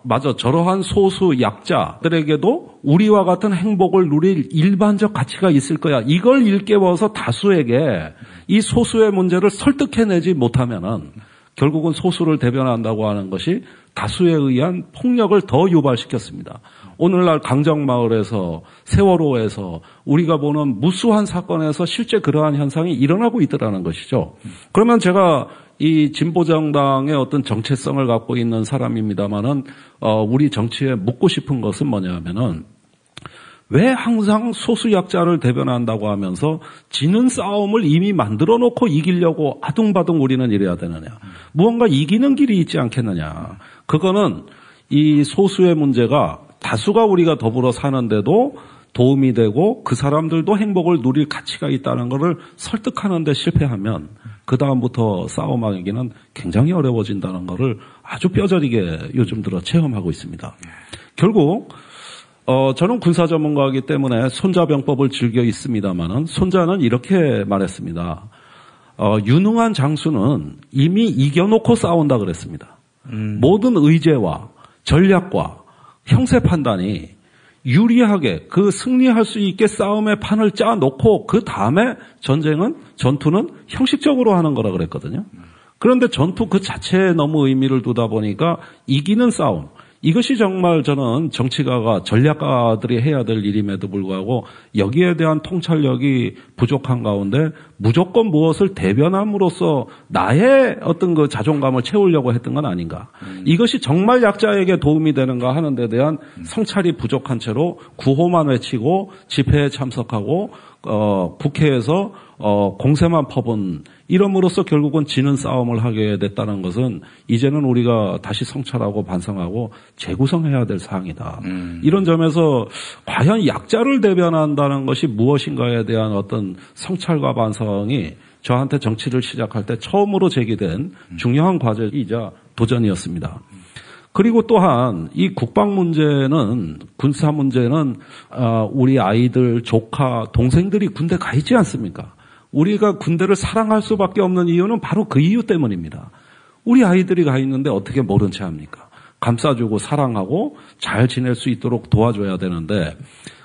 맞아, 저러한 소수 약자들에게도 우리와 같은 행복을 누릴 일반적 가치가 있을 거야. 이걸 일깨워서 다수에게 이 소수의 문제를 설득해내지 못하면은 결국은 소수를 대변한다고 하는 것이 다수에 의한 폭력을 더 유발시켰습니다. 오늘날 강정마을에서 세월호에서 우리가 보는 무수한 사건에서 실제 그러한 현상이 일어나고 있더라는 것이죠. 그러면 제가 이 진보정당의 어떤 정체성을 갖고 있는 사람입니다만은 우리 정치에 묻고 싶은 것은 뭐냐면은 왜 항상 소수 약자를 대변한다고 하면서 지는 싸움을 이미 만들어 놓고 이기려고 아둥바둥 우리는 이래야 되느냐. 무언가 이기는 길이 있지 않겠느냐. 그거는 이 소수의 문제가 다수가 우리가 더불어 사는데도 도움이 되고 그 사람들도 행복을 누릴 가치가 있다는 것을 설득하는 데 실패하면 그 다음부터 싸움하기는 굉장히 어려워진다는 것을 아주 뼈저리게 요즘 들어 체험하고 있습니다. 결국 저는 군사 전문가이기 때문에 손자병법을 즐겨 있습니다만은 손자는 이렇게 말했습니다. 유능한 장수는 이미 이겨놓고 싸운다 그랬습니다. 모든 의제와 전략과 형세 판단이 유리하게 그 승리할 수 있게 싸움의 판을 짜놓고 그 다음에 전투는 형식적으로 하는 거라 그랬거든요. 그런데 전투 그 자체에 너무 의미를 두다 보니까 이기는 싸움, 이것이 정말 저는 정치가가 전략가들이 해야 될 일임에도 불구하고 여기에 대한 통찰력이 부족한 가운데 무조건 무엇을 대변함으로써 나의 어떤 그 자존감을 채우려고 했던 건 아닌가. 이것이 정말 약자에게 도움이 되는가 하는 데 대한 성찰이 부족한 채로 구호만 외치고 집회에 참석하고 국회에서 공세만 퍼본 이름으로써 결국은 지는 싸움을 하게 됐다는 것은 이제는 우리가 다시 성찰하고 반성하고 재구성해야 될 사항이다. 이런 점에서 과연 약자를 대변한다는 것이 무엇인가에 대한 어떤 성찰과 반성이 저한테 정치를 시작할 때 처음으로 제기된 중요한 과제이자 도전이었습니다. 그리고 또한 이 국방 문제는, 군사 문제는 우리 아이들, 조카, 동생들이 군대 가 있지 않습니까? 우리가 군대를 사랑할 수밖에 없는 이유는 바로 그 이유 때문입니다. 우리 아이들이 가 있는데 어떻게 모른 채 합니까? 감싸주고 사랑하고 잘 지낼 수 있도록 도와줘야 되는데,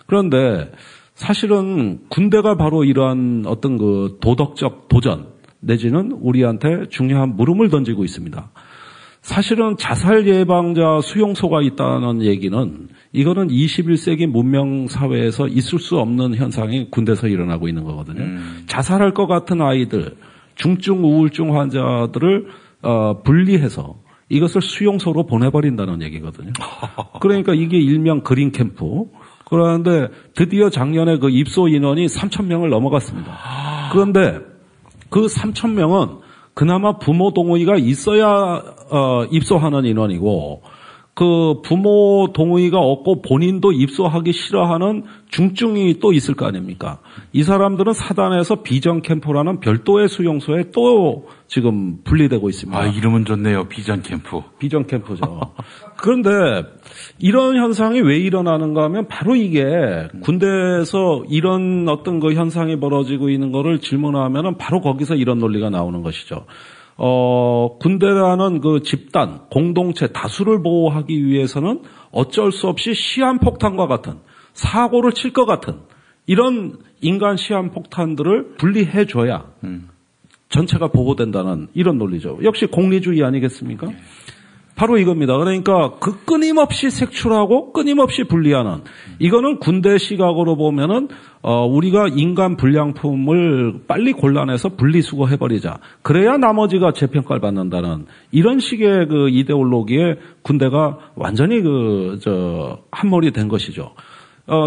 그런데 사실은 군대가 바로 이러한 어떤 그 도덕적 도전 내지는 우리한테 중요한 물음을 던지고 있습니다. 사실은 자살 예방자 수용소가 있다는 얘기는 이거는 21세기 문명 사회에서 있을 수 없는 현상이 군대에서 일어나고 있는 거거든요. 자살할 것 같은 아이들, 중증 우울증 환자들을 분리해서 이것을 수용소로 보내버린다는 얘기거든요. 그러니까 이게 일명 그린 캠프. 그런데 드디어 작년에 그 입소 인원이 3,000명을 넘어갔습니다. 그런데 그 3,000명은 그나마 부모 동의가 있어야 입소하는 인원이고 그 부모 동의가 없고 본인도 입소하기 싫어하는 중증이 또 있을 거 아닙니까? 이 사람들은 사단에서 비전 캠프라는 별도의 수용소에 또 지금 분리되고 있습니다. 아, 이름은 좋네요. 비전 캠프. 비전 캠프죠. 그런데 이런 현상이 왜 일어나는가 하면 바로 이게 군대에서 이런 어떤 그 현상이 벌어지고 있는 거를 질문하면은 바로 거기서 이런 논리가 나오는 것이죠. 군대라는 그 집단, 공동체, 다수를 보호하기 위해서는 어쩔 수 없이 시한폭탄과 같은 사고를 칠 것 같은 이런 인간 시한폭탄들을 분리해줘야 전체가 보호된다는 이런 논리죠. 역시 공리주의 아니겠습니까? 바로 이겁니다. 그러니까 그 끊임없이 색출하고 끊임없이 분리하는 이거는 군대 시각으로 보면은 우리가 인간 불량품을 빨리 골라내서 분리수거해버리자. 그래야 나머지가 재평가를 받는다는 이런 식의 그 이데올로기에 군대가 완전히 한몰이 된 것이죠.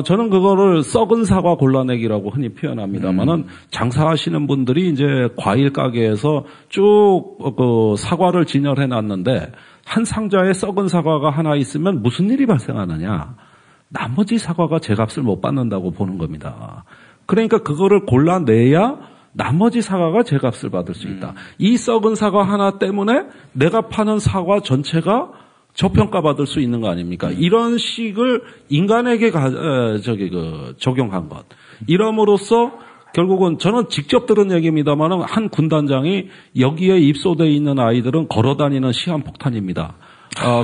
저는 그거를 썩은 사과 골라내기라고 흔히 표현합니다만은 장사하시는 분들이 이제 과일 가게에서 쭉 그 사과를 진열해 놨는데 한 상자에 썩은 사과가 하나 있으면 무슨 일이 발생하느냐? 나머지 사과가 제값을 못 받는다고 보는 겁니다. 그러니까 그거를 골라내야 나머지 사과가 제값을 받을 수 있다. 이 썩은 사과 하나 때문에 내가 파는 사과 전체가 저평가받을 수 있는 거 아닙니까? 이런 식을 인간에게 적용한 것. 이럼으로써 결국은 저는 직접 들은 얘기입니다만 한 군단장이 여기에 입소되어 있는 아이들은 걸어다니는 시한폭탄입니다.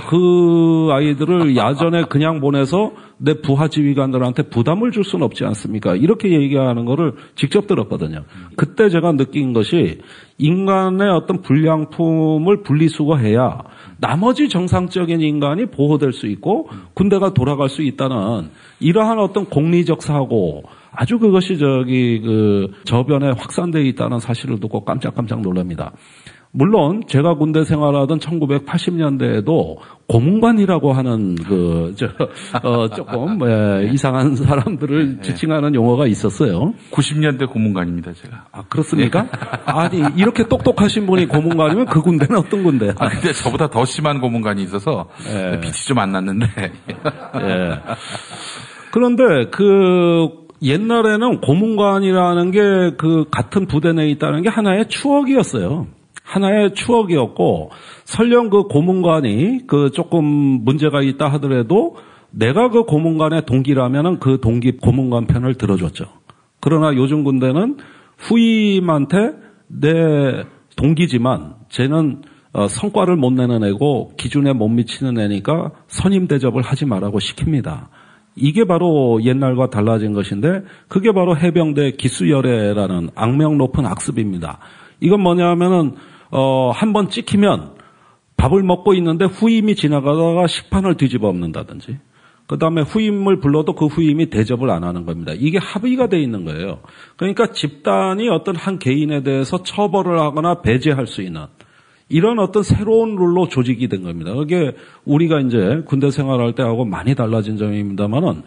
그 아이들을 야전에 그냥 보내서 내 부하 지휘관들한테 부담을 줄 수는 없지 않습니까? 이렇게 얘기하는 거를 직접 들었거든요. 그때 제가 느낀 것이 인간의 어떤 불량품을 분리수거해야 나머지 정상적인 인간이 보호될 수 있고 군대가 돌아갈 수 있다는 이러한 어떤 공리적 사고 아주 그것이 저변에 확산되어 있다는 사실을 듣고 깜짝깜짝 놀랍니다. 물론 제가 군대 생활하던 1980년대에도 고문관이라고 하는 조금 이상한 사람들을 지칭하는 용어가 있었어요. 90년대 고문관입니다, 제가. 아, 그렇습니까? 아니, 이렇게 똑똑하신 분이 고문관이면 그 군대는 어떤 군대야? 아, 근데 저보다 더 심한 고문관이 있어서 빛이 좀 안 났는데. 그런데 옛날에는 고문관이라는 게 같은 부대 내에 있다는 게 하나의 추억이었어요. 하나의 추억이었고, 설령 그 고문관이 조금 문제가 있다 하더라도 내가 그 고문관의 동기라면은 그 동기 고문관 편을 들어줬죠. 그러나 요즘 군대는 후임한테 내 동기지만 쟤는 성과를 못 내는 애고 기준에 못 미치는 애니까 선임 대접을 하지 말라고 시킵니다. 이게 바로 옛날과 달라진 것인데 그게 바로 해병대 기수열애라는 악명 높은 악습입니다. 이건 뭐냐 하면은 한번 찍히면 밥을 먹고 있는데 후임이 지나가다가 식판을 뒤집어 엎는다든지 그다음에 후임을 불러도 그 후임이 대접을 안 하는 겁니다. 이게 합의가 돼 있는 거예요. 그러니까 집단이 어떤 한 개인에 대해서 처벌을 하거나 배제할 수 있는 이런 어떤 새로운 룰로 조직이 된 겁니다. 그게 우리가 이제 군대 생활할 때하고 많이 달라진 점입니다만은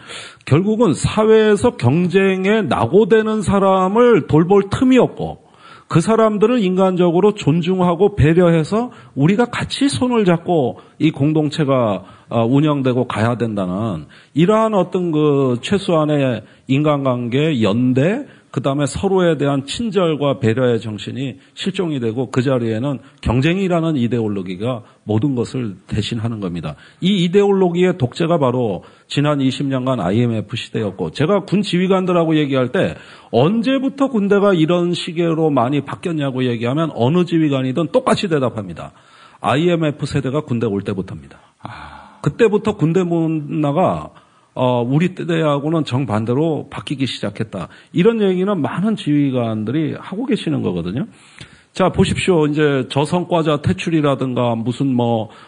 결국은 사회에서 경쟁에 낙오되는 사람을 돌볼 틈이 없고 그 사람들을 인간적으로 존중하고 배려해서 우리가 같이 손을 잡고 이 공동체가 운영되고 가야 된다는 이러한 어떤 최소한의 인간관계, 연대, 그다음에 서로에 대한 친절과 배려의 정신이 실종이 되고 그 자리에는 경쟁이라는 이데올로기가 모든 것을 대신하는 겁니다. 이 이데올로기의 독재가 바로 지난 20년간 IMF 시대였고 제가 군 지휘관들하고 얘기할 때 언제부터 군대가 이런 시계로 많이 바뀌었냐고 얘기하면 어느 지휘관이든 똑같이 대답합니다. IMF 세대가 군대 올 때부터입니다. 그때부터 군대 문화가 우리 때하고는 정반대로 바뀌기 시작했다. 이런 얘기는 많은 지휘관들이 하고 계시는 거거든요. 자, 보십시오. 이제 저성과자 퇴출이라든가 무슨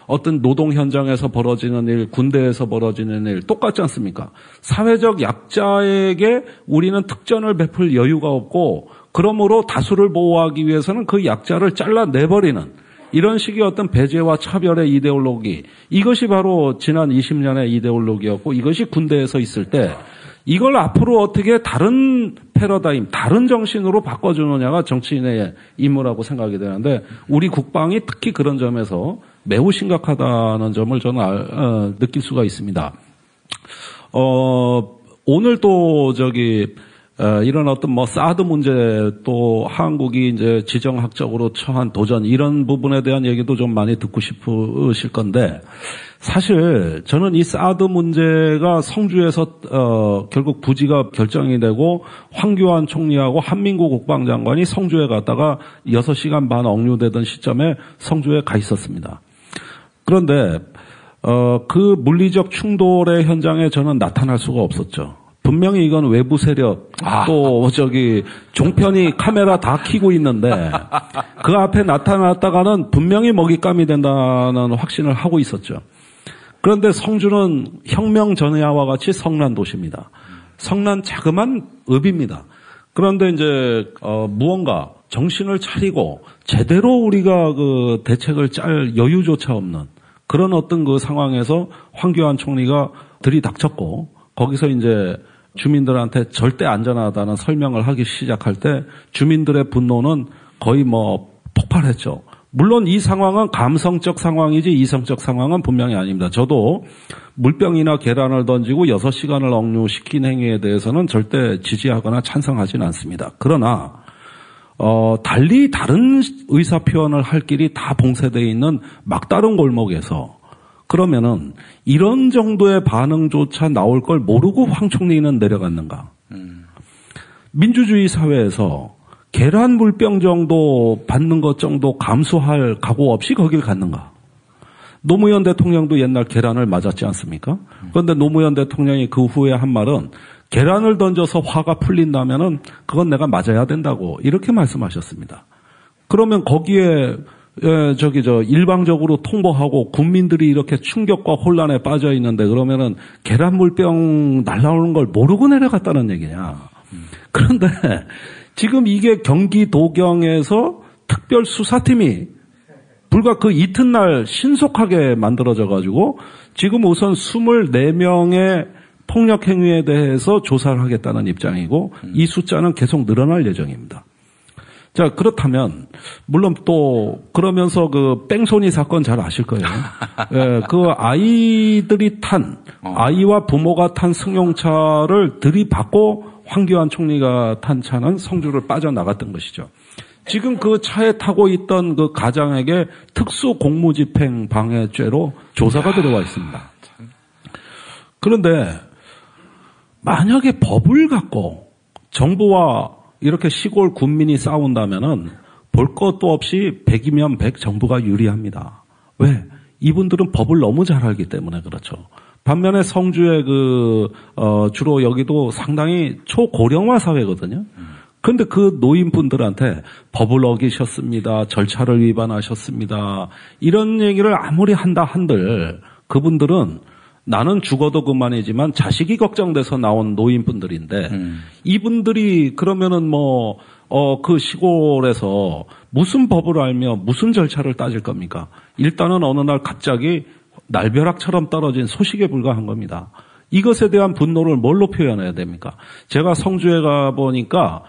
어떤 노동 현장에서 벌어지는 일, 군대에서 벌어지는 일 똑같지 않습니까? 사회적 약자에게 우리는 특전을 베풀 여유가 없고 그러므로 다수를 보호하기 위해서는 그 약자를 잘라내버리는 이런 식의 어떤 배제와 차별의 이데올로기, 이것이 바로 지난 20년의 이데올로기였고 이것이 군대에서 있을 때 이걸 앞으로 어떻게 다른 패러다임, 다른 정신으로 바꿔주느냐가 정치인의 임무라고 생각이 되는데 우리 국방이 특히 그런 점에서 매우 심각하다는 점을 저는 느낄 수가 있습니다. 오늘 또 이런 어떤 사드 문제 또 한국이 이제 지정학적으로 처한 도전 이런 부분에 대한 얘기도 좀 많이 듣고 싶으실 건데 사실 저는 이 사드 문제가 성주에서 결국 부지가 결정이 되고 황교안 총리하고 한민구 국방장관이 성주에 갔다가 6시간 반 억류되던 시점에 성주에 가 있었습니다. 그런데 그 물리적 충돌의 현장에 저는 나타날 수가 없었죠. 분명히 이건 외부 세력 또 종편이 카메라 다 켜고 있는데 그 앞에 나타났다가는 분명히 먹잇감이 된다는 확신을 하고 있었죠. 그런데 성주는 혁명 전야와 같이 성난 도시입니다. 성난 자그만 읍입니다. 그런데 이제 무언가 정신을 차리고 제대로 우리가 그 대책을 짤 여유조차 없는 그런 어떤 그 상황에서 황교안 총리가 들이닥쳤고 거기서 이제 주민들한테 절대 안전하다는 설명을 하기 시작할 때 주민들의 분노는 거의 폭발했죠. 물론 이 상황은 감성적 상황이지 이성적 상황은 분명히 아닙니다. 저도 물병이나 계란을 던지고 6시간을 억류시킨 행위에 대해서는 절대 지지하거나 찬성하지는 않습니다. 그러나 달리 다른 의사표현을 할 길이 다 봉쇄되어 있는 막다른 골목에서 그러면은 이런 정도의 반응조차 나올 걸 모르고 황 총리는 내려갔는가? 민주주의 사회에서 계란 물병 정도 받는 것 정도 감수할 각오 없이 거길 갔는가? 노무현 대통령도 옛날 계란을 맞았지 않습니까? 그런데 노무현 대통령이 그 후에 한 말은 계란을 던져서 화가 풀린다면은 그건 내가 맞아야 된다고 이렇게 말씀하셨습니다. 그러면 거기에 일방적으로 통보하고 국민들이 이렇게 충격과 혼란에 빠져 있는데 그러면은 계란 물병 날라오는 걸 모르고 내려갔다는 얘기냐? 그런데 지금 이게 경기도경에서 특별수사팀이 불과 그 이튿날 신속하게 만들어져 가지고 지금 우선 24명의 폭력 행위에 대해서 조사를 하겠다는 입장이고 이 숫자는 계속 늘어날 예정입니다. 자, 그렇다면 물론 또 그러면서 그 뺑소니 사건 잘 아실 거예요. 예, 그 아이와 부모가 탄 승용차를 들이받고 황교안 총리가 탄 차는 성주를 빠져나갔던 것이죠. 지금 그 차에 타고 있던 그 가장에게 특수공무집행 방해죄로 조사가 들어와 있습니다. 그런데 만약에 법을 갖고 정부와 이렇게 시골 군민이 싸운다면은 볼 것도 없이 100이면 100 정부가 유리합니다. 왜? 이분들은 법을 너무 잘 알기 때문에 그렇죠. 반면에 성주의 주로 여기도 상당히 초고령화 사회거든요. 그런데 그 노인분들한테 법을 어기셨습니다. 절차를 위반하셨습니다. 이런 얘기를 아무리 한다 한들 그분들은 나는 죽어도 그만이지만 자식이 걱정돼서 나온 노인분들인데 이분들이 그러면은 그 시골에서 무슨 법을 알며 무슨 절차를 따질 겁니까? 일단은 어느 날 갑자기 날벼락처럼 떨어진 소식에 불과한 겁니다. 이것에 대한 분노를 뭘로 표현해야 됩니까? 제가 성주에 가보니까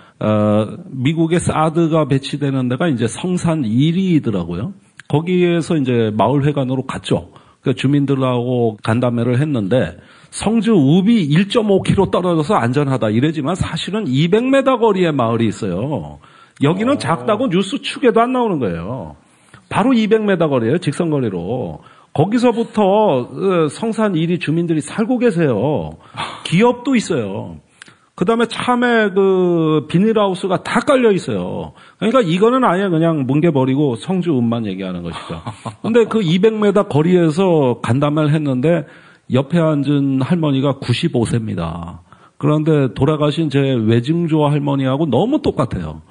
미국의 사드가 배치되는 데가 이제 성산 1위더라고요. 거기에서 이제 마을회관으로 갔죠. 그 주민들하고 간담회를 했는데 성주 읍이 1.5km 떨어져서 안전하다 이러지만 사실은 200m 거리에 마을이 있어요. 여기는 작다고 뉴스 축에도 안 나오는 거예요. 바로 200m 거리예요. 직선거리로. 거기서부터 성산 1위 주민들이 살고 계세요. 기업도 있어요. 그다음에 참외 비닐하우스가 다 깔려 있어요. 그러니까 이거는 아예 그냥 뭉개버리고 성주읍만 얘기하는 것이죠. 근데 그 200m 거리에서 간담회를 했는데 옆에 앉은 할머니가 95세입니다. 그런데 돌아가신 제 외증조 할머니하고 너무 똑같아요.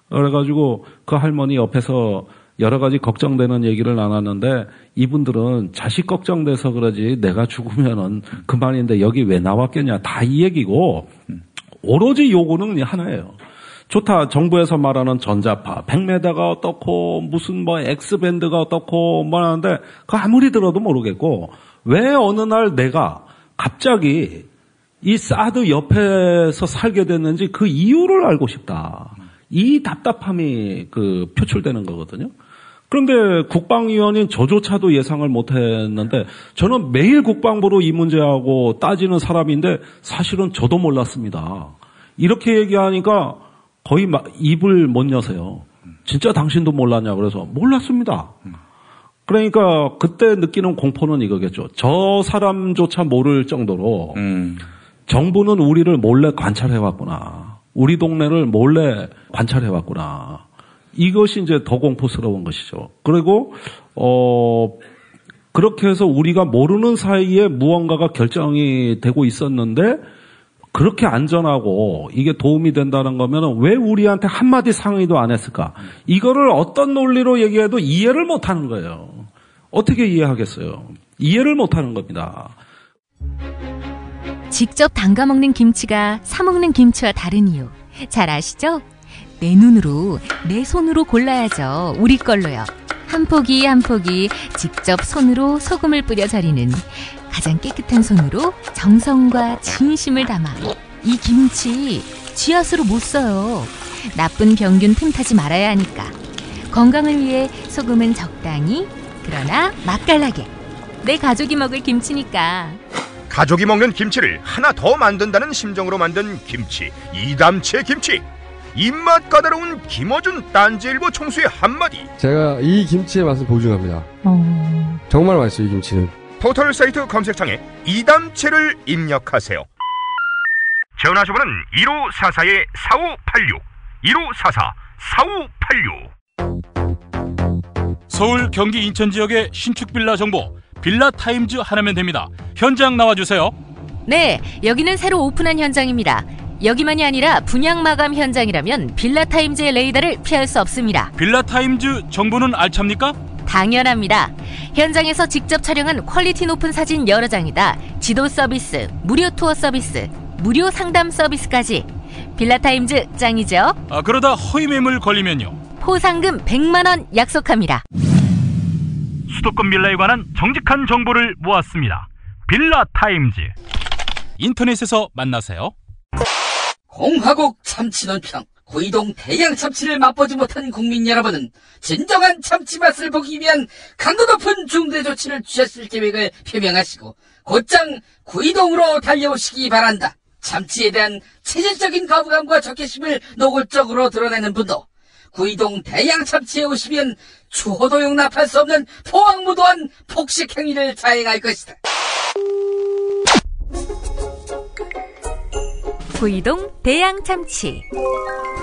그래가지고 그 할머니 옆에서 여러 가지 걱정되는 얘기를 나눴는데 이분들은 자식 걱정돼서 그러지 내가 죽으면은 그만인데 여기 왜 나왔겠냐 다 이 얘기고 오로지 요구는 하나예요. 좋다. 정부에서 말하는 전자파 100m가 어떻고 무슨 X밴드가 어떻고 하는데 그거 아무리 들어도 모르겠고 왜 어느 날 내가 갑자기 이 사드 옆에서 살게 됐는지 그 이유를 알고 싶다. 이 답답함이 표출되는 거거든요. 그런데 국방위원인 저조차도 예상을 못했는데 저는 매일 국방부로 이 문제하고 따지는 사람인데 사실은 저도 몰랐습니다. 이렇게 얘기하니까 거의 입을 못 여세요. 진짜 당신도 몰랐냐 그래서 몰랐습니다. 그러니까 그때 느끼는 공포는 이거겠죠. 저 사람조차 모를 정도로 정부는 우리를 몰래 관찰해왔구나. 우리 동네를 몰래 관찰해왔구나. 이것이 이제 더 공포스러운 것이죠. 그리고 그렇게 해서 우리가 모르는 사이에 무언가가 결정이 되고 있었는데 그렇게 안전하고 이게 도움이 된다는 거면 왜 우리한테 한마디 상의도 안 했을까? 이거를 어떤 논리로 얘기해도 이해를 못하는 거예요. 어떻게 이해하겠어요? 이해를 못하는 겁니다. 직접 담가 먹는 김치가 사 먹는 김치와 다른 이유 잘 아시죠? 내 눈으로 내 손으로 골라야죠. 우리 걸로요. 한 포기 한 포기 직접 손으로 소금을 뿌려 절이는 가장 깨끗한 손으로 정성과 진심을 담아 이 김치 쥐앗으로 못 써요. 나쁜 병균 틈타지 말아야 하니까. 건강을 위해 소금은 적당히 그러나 맛깔나게. 내 가족이 먹을 김치니까. 가족이 먹는 김치를 하나 더 만든다는 심정으로 만든 김치 이담채 김치. 입맛 까다로운 김어준 딴지일보 총수의 한마디. 제가 이 김치의 맛을 보증합니다. 정말 맛있어요, 이 김치는. 포털 사이트 검색창에 이담채를 입력하세요. 전화주문은 1544-4586 1544-4586. 서울, 경기, 인천 지역의 신축 빌라 정보 빌라타임즈 하나면 됩니다. 현장 나와주세요. 네, 여기는 새로 오픈한 현장입니다. 여기만이 아니라 분양 마감 현장이라면 빌라타임즈의 레이더를 피할 수 없습니다. 빌라타임즈 정보는 알찹니까? 당연합니다. 현장에서 직접 촬영한 퀄리티 높은 사진 여러 장이다. 지도 서비스, 무료 투어 서비스, 무료 상담 서비스까지. 빌라타임즈 짱이죠? 그러다 허위 매물 걸리면요? 포상금 100만 원 약속합니다. 수도권 빌라에 관한 정직한 정보를 모았습니다. 빌라타임즈. 인터넷에서 만나세요. 공화국 참치 논평. 구이동 대양 참치를 맛보지 못한 국민 여러분은 진정한 참치 맛을 보기 위한 강도 높은 중대 조치를 취하실 계획을 표명하시고 곧장 구이동으로 달려오시기 바란다. 참치에 대한 체질적인 거부감과 적개심을 노골적으로 드러내는 분도 구이동 대양 참치에 오시면 추호도 용납할 수 없는 포악무도한 폭식 행위를 자행할 것이다. 구이동 대양 참치.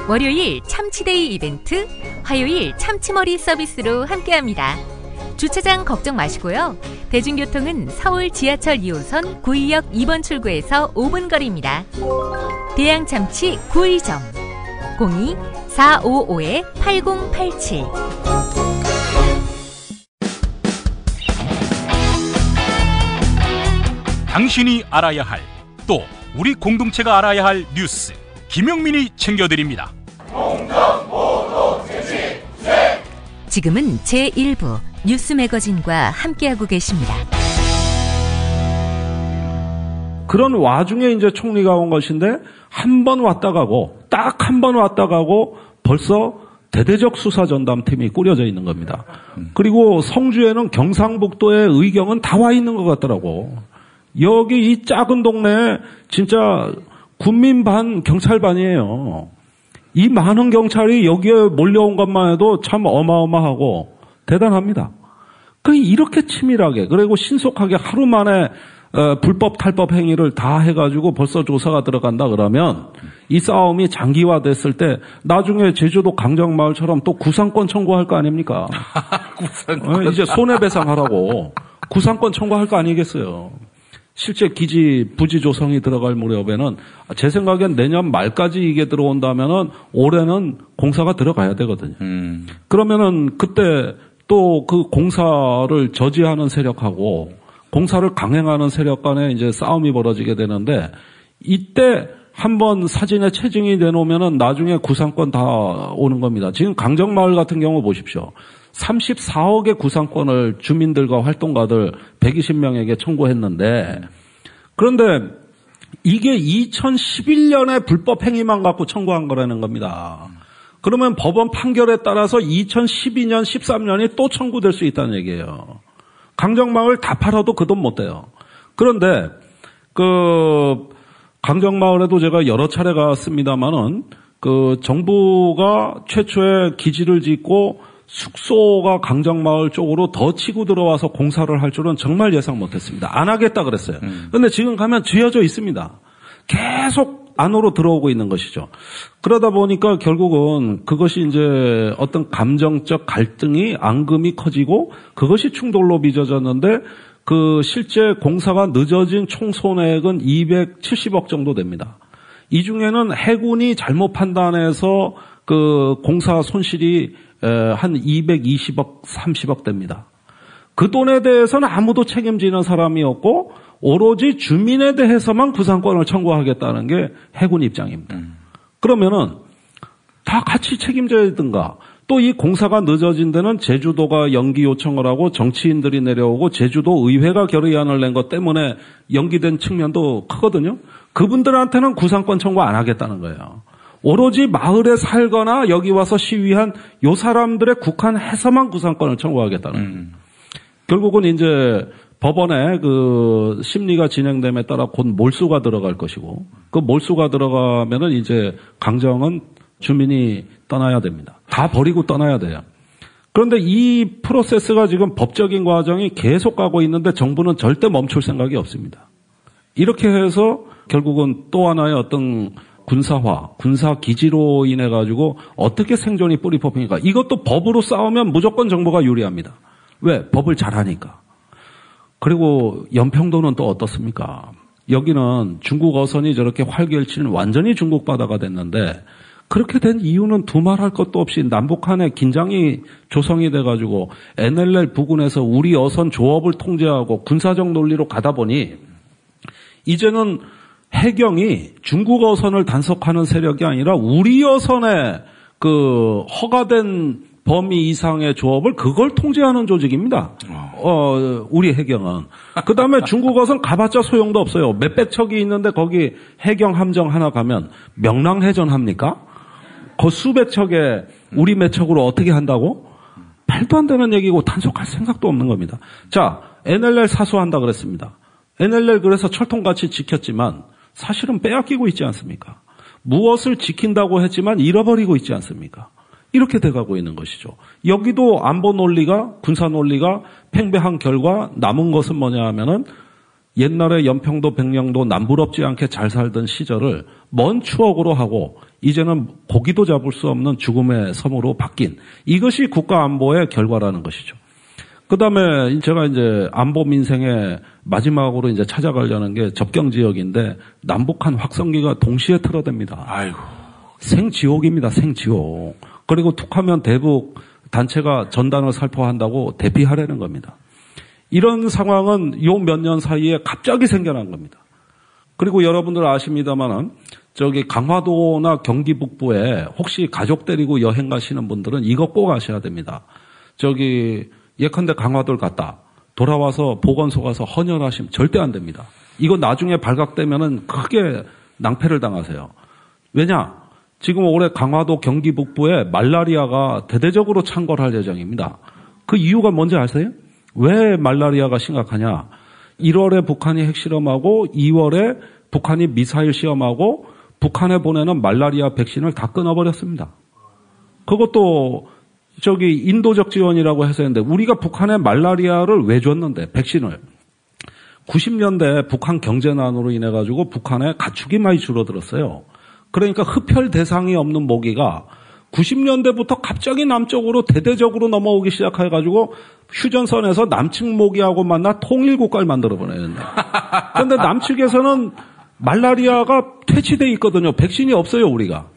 월요일 참치데이 이벤트, 화요일 참치머리 서비스로 함께합니다. 주차장 걱정 마시고요. 대중교통은 서울 지하철 2호선 구의역 2번 출구에서 5분 거리입니다. 대양 참치 구의점 02-455-8087. 당신이 알아야 할, 또 우리 공동체가 알아야 할 뉴스 김영민이 챙겨드립니다. 지금은 제1부 뉴스 매거진과 함께하고 계십니다. 그런 와중에 이제 총리가 온 것인데 한 번 왔다 가고 딱 한 번 왔다 가고 벌써 대대적 수사전담팀이 꾸려져 있는 겁니다. 그리고 성주에는 경상북도의 의경은 다 와 있는 것 같더라고. 여기 이 작은 동네에 진짜 군민 반 경찰 반이에요. 이 많은 경찰이 여기에 몰려온 것만 해도 참 어마어마하고 대단합니다. 이렇게 치밀하게 그리고 신속하게 하루 만에 불법 탈법 행위를 다 해가지고 벌써 조사가 들어간다 그러면 이 싸움이 장기화됐을 때 나중에 제주도 강정마을처럼 또 구상권 청구할 거 아닙니까? 이제 손해배상하라고 구상권 청구할 거 아니겠어요? 실제 기지 부지 조성이 들어갈 무렵에는 제 생각엔 내년 말까지 이게 들어온다면은 올해는 공사가 들어가야 되거든요. 그러면은 그때 또 그 공사를 저지하는 세력하고 공사를 강행하는 세력 간에 이제 싸움이 벌어지게 되는데 이때 한번 사진에 체증이 되놓으면은 나중에 구상권 다 오는 겁니다. 지금 강정마을 같은 경우 보십시오. 34억의 구상권을 주민들과 활동가들 120명에게 청구했는데 그런데 이게 2011년에 불법 행위만 갖고 청구한 거라는 겁니다. 그러면 법원 판결에 따라서 2012년, 13년이 또 청구될 수 있다는 얘기예요. 강정마을 다 팔아도 그 돈 못 돼요. 그런데 강정마을에도 제가 여러 차례 갔습니다만은 정부가 최초에 기지를 짓고 숙소가 강정마을 쪽으로 더 치고 들어와서 공사를 할 줄은 정말 예상 못했습니다. 안 하겠다 그랬어요. 그런데 지금 가면 쥐어져 있습니다. 계속 안으로 들어오고 있는 것이죠. 그러다 보니까 결국은 그것이 이제 어떤 감정적 갈등이 앙금이 커지고 그것이 충돌로 빚어졌는데 실제 공사가 늦어진 총 손해액은 270억 정도 됩니다. 이 중에는 해군이 잘못 판단해서 공사 손실이 한 220억, 30억 됩니다. 그 돈에 대해서는 아무도 책임지는 사람이 없고 오로지 주민에 대해서만 구상권을 청구하겠다는 게 해군 입장입니다. 그러면은 다 같이 책임져야 되든가 또 이 공사가 늦어진 데는 제주도가 연기 요청을 하고 정치인들이 내려오고 제주도 의회가 결의안을 낸 것 때문에 연기된 측면도 크거든요. 그분들한테는 구상권 청구 안 하겠다는 거예요. 오로지 마을에 살거나 여기 와서 시위한 요 사람들의 국한해서만 구상권을 청구하겠다는 거예요. 결국은 이제 법원에 심리가 진행됨에 따라 곧 몰수가 들어갈 것이고 그 몰수가 들어가면은 이제 강정은 주민이 떠나야 됩니다. 다 버리고 떠나야 돼요. 그런데 이 프로세스가 지금 법적인 과정이 계속 가고 있는데 정부는 절대 멈출 생각이 없습니다. 이렇게 해서 결국은 또 하나의 어떤 군사화, 군사기지로 인해 가지고 어떻게 생존이 뿌리 뽑히니까 이것도 법으로 싸우면 무조건 정부가 유리합니다. 왜? 법을 잘하니까. 그리고 연평도는 또 어떻습니까? 여기는 중국 어선이 저렇게 활개치는 완전히 중국 바다가 됐는데 그렇게 된 이유는 두말할 것도 없이 남북한의 긴장이 조성이 돼가지고 NLL 부근에서 우리 어선 조업을 통제하고 군사적 논리로 가다 보니 이제는 해경이 중국 어선을 단속하는 세력이 아니라 우리 어선의 허가된 범위 이상의 조업을 그걸 통제하는 조직입니다. 우리 해경은. 그 다음에 중국 어선 가봤자 소용도 없어요. 몇백 척이 있는데 거기 해경 함정 하나 가면 명랑해전 합니까? 그 수백 척에 우리 몇 척으로 어떻게 한다고? 말도 안 되는 얘기고 단속할 생각도 없는 겁니다. 자, NLL 사수한다 그랬습니다. NLL 그래서 철통같이 지켰지만 사실은 빼앗기고 있지 않습니까? 무엇을 지킨다고 했지만 잃어버리고 있지 않습니까? 이렇게 돼가고 있는 것이죠. 여기도 안보 논리가, 군사 논리가 팽배한 결과 남은 것은 뭐냐 하면은 옛날에 연평도, 백령도 남부럽지 않게 잘 살던 시절을 먼 추억으로 하고 이제는 고기도 잡을 수 없는 죽음의 섬으로 바뀐 이것이 국가 안보의 결과라는 것이죠. 그 다음에 제가 이제 안보 민생의 마지막으로 이제 찾아가려는 게 접경 지역인데 남북한 확성기가 동시에 틀어댑니다. 아이고. 생지옥입니다, 생지옥. 그리고 툭하면 대북 단체가 전단을 살포한다고 대피하려는 겁니다. 이런 상황은 요 몇 년 사이에 갑자기 생겨난 겁니다. 그리고 여러분들 아십니다만은 강화도나 경기 북부에 혹시 가족 데리고 여행 가시는 분들은 이거 꼭 아셔야 됩니다. 예컨대 강화도를 갔다 돌아와서 보건소 가서 헌혈하시면 절대 안 됩니다. 이거 나중에 발각되면은 크게 낭패를 당하세요. 왜냐? 지금 올해 강화도 경기 북부에 말라리아가 대대적으로 창궐할 예정입니다. 그 이유가 뭔지 아세요? 왜 말라리아가 심각하냐? 1월에 북한이 핵실험하고 2월에 북한이 미사일 시험하고 북한에 보내는 말라리아 백신을 다 끊어버렸습니다. 그것도 인도적 지원이라고 해서 했는데 우리가 북한에 말라리아를 왜 줬는데 백신을 90년대 북한 경제난으로 인해 가지고 북한에 가축이 많이 줄어들었어요. 그러니까 흡혈 대상이 없는 모기가 90년대부터 갑자기 남쪽으로 대대적으로 넘어오기 시작해가지고 휴전선에서 남측 모기하고 만나 통일국가를 만들어버리는데. 그런데 남측에서는 말라리아가 퇴치돼 있거든요. 백신이 없어요, 우리가.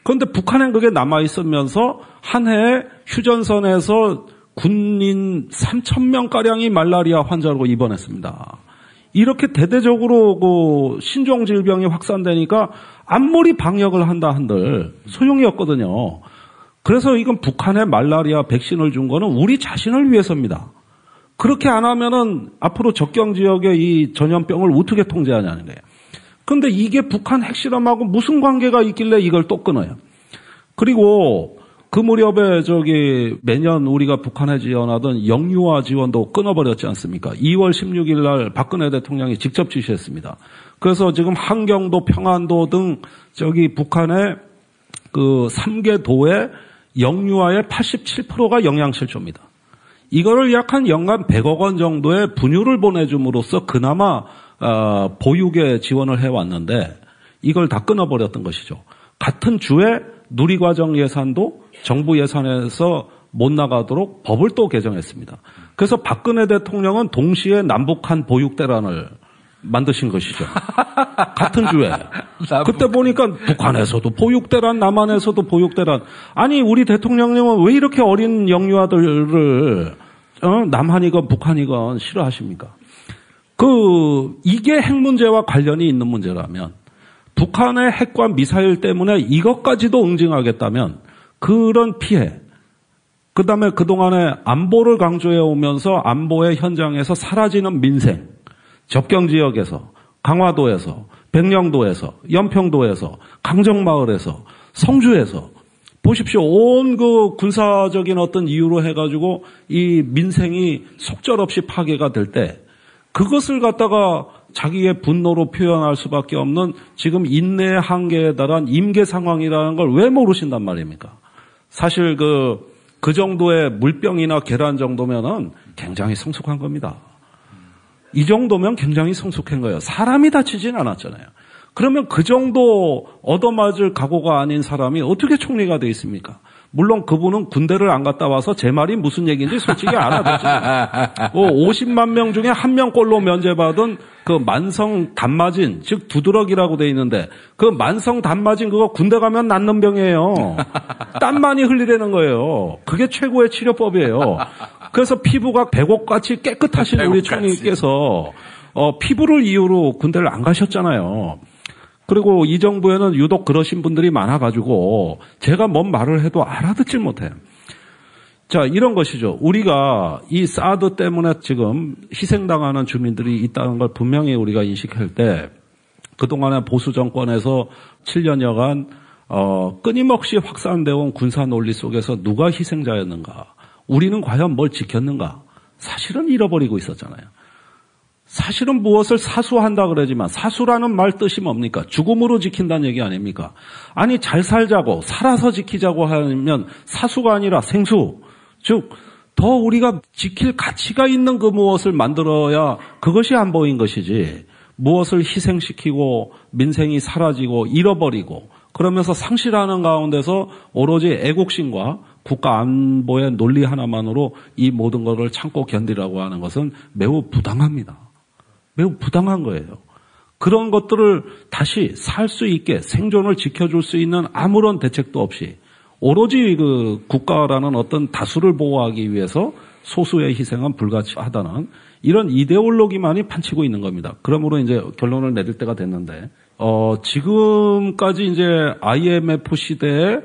그런데 북한엔 그게 남아있으면서 한 해에 휴전선에서 군인 3,000명가량이 말라리아 환자로 입원했습니다. 이렇게 대대적으로 신종 질병이 확산되니까 아무리 방역을 한다 한들 소용이 없거든요. 그래서 이건 북한에 말라리아 백신을 준 거는 우리 자신을 위해서입니다. 그렇게 안 하면은 앞으로 접경 지역의 이 전염병을 어떻게 통제하냐는 거예요. 그런데 이게 북한 핵실험하고 무슨 관계가 있길래 이걸 또 끊어요. 그리고 그 무렵에 매년 우리가 북한에 지원하던 영유아 지원도 끊어버렸지 않습니까? 2월 16일 날 박근혜 대통령이 직접 지시했습니다. 그래서 지금 한경도, 평안도 등 북한의 그 3개 도의 영유아의 87%가 영양실조입니다. 이거를 약 한 연간 100억 원 정도의 분유를 보내줌으로써 그나마 보육에 지원을 해왔는데 이걸 다 끊어버렸던 것이죠. 같은 주에 누리과정 예산도 정부 예산에서 못 나가도록 법을 또 개정했습니다. 그래서 박근혜 대통령은 동시에 남북한 보육대란을 만드신 것이죠. 같은 주에. 그때 보니까 북한에서도 보육대란, 남한에서도 보육대란. 아니 우리 대통령님은 왜 이렇게 어린 영유아들을 남한이건 북한이건 싫어하십니까? 이게 핵 문제와 관련이 있는 문제라면 북한의 핵과 미사일 때문에 이것까지도 응징하겠다면 그런 피해, 그 다음에 그동안에 안보를 강조해 오면서 안보의 현장에서 사라지는 민생, 접경 지역에서, 강화도에서, 백령도에서, 연평도에서, 강정마을에서, 성주에서 보십시오. 온 군사적인 어떤 이유로 해가지고 이 민생이 속절없이 파괴가 될 때 그것을 갖다가 자기의 분노로 표현할 수밖에 없는 지금 인내의 한계에 달한 임계 상황이라는 걸 왜 모르신단 말입니까? 사실 그 정도의 물병이나 계란 정도면은 굉장히 성숙한 겁니다. 이 정도면 굉장히 성숙한 거예요. 사람이 다치진 않았잖아요. 그러면 그 정도 얻어맞을 각오가 아닌 사람이 어떻게 총리가 돼 있습니까? 물론 그분은 군대를 안 갔다 와서 제 말이 무슨 얘기인지 솔직히 알아듣죠. 50만 명 중에 1명꼴로 면제받은 그 만성 단마진, 즉 두드러기라고 돼 있는데 그 만성 단마진 그거 군대 가면 낫는 병이에요. 땀 많이 흘리라는 거예요. 그게 최고의 치료법이에요. 그래서 피부가 백옥같이 깨끗하신 우리 총리께서 피부를 이유로 군대를 안 가셨잖아요. 그리고 이 정부에는 유독 그러신 분들이 많아가지고 제가 뭔 말을 해도 알아듣질 못해요. 자, 이런 것이죠. 우리가 이 사드 때문에 지금 희생당하는 주민들이 있다는 걸 분명히 우리가 인식할 때 그동안의 보수 정권에서 7년여간 끊임없이 확산되어 온 군사 논리 속에서 누가 희생자였는가? 우리는 과연 뭘 지켰는가? 사실은 잃어버리고 있었잖아요. 사실은 무엇을 사수한다 그러지만 사수라는 말 뜻이 뭡니까? 죽음으로 지킨다는 얘기 아닙니까? 아니 잘 살자고 살아서 지키자고 하면 사수가 아니라 생수, 즉 더 우리가 지킬 가치가 있는 그 무엇을 만들어야 그것이 안보인 것이지 무엇을 희생시키고 민생이 사라지고 잃어버리고 그러면서 상실하는 가운데서 오로지 애국심과 국가 안보의 논리 하나만으로 이 모든 것을 참고 견디라고 하는 것은 매우 부당합니다. 매우 부당한 거예요. 그런 것들을 다시 살 수 있게 생존을 지켜줄 수 있는 아무런 대책도 없이 오로지 그 국가라는 어떤 다수를 보호하기 위해서 소수의 희생은 불가치하다는 이런 이데올로기만이 판치고 있는 겁니다. 그러므로 이제 결론을 내릴 때가 됐는데, 지금까지 이제 IMF 시대에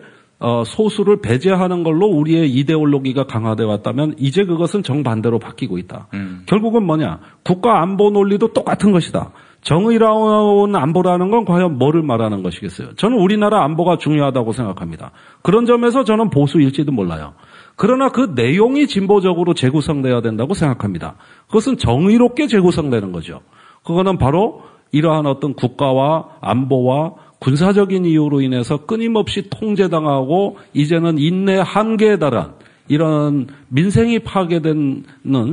소수를 배제하는 걸로 우리의 이데올로기가 강화되어 왔다면 이제 그것은 정반대로 바뀌고 있다. 결국은 뭐냐? 국가 안보 논리도 똑같은 것이다. 정의로운 안보라는 건 과연 뭐를 말하는 것이겠어요? 저는 우리나라 안보가 중요하다고 생각합니다. 그런 점에서 저는 보수일지도 몰라요. 그러나 그 내용이 진보적으로 재구성돼야 된다고 생각합니다. 그것은 정의롭게 재구성되는 거죠. 그거는 바로 이러한 어떤 국가와 안보와 군사적인 이유로 인해서 끊임없이 통제당하고 이제는 인내 한계에 달한 이런 민생이 파괴되는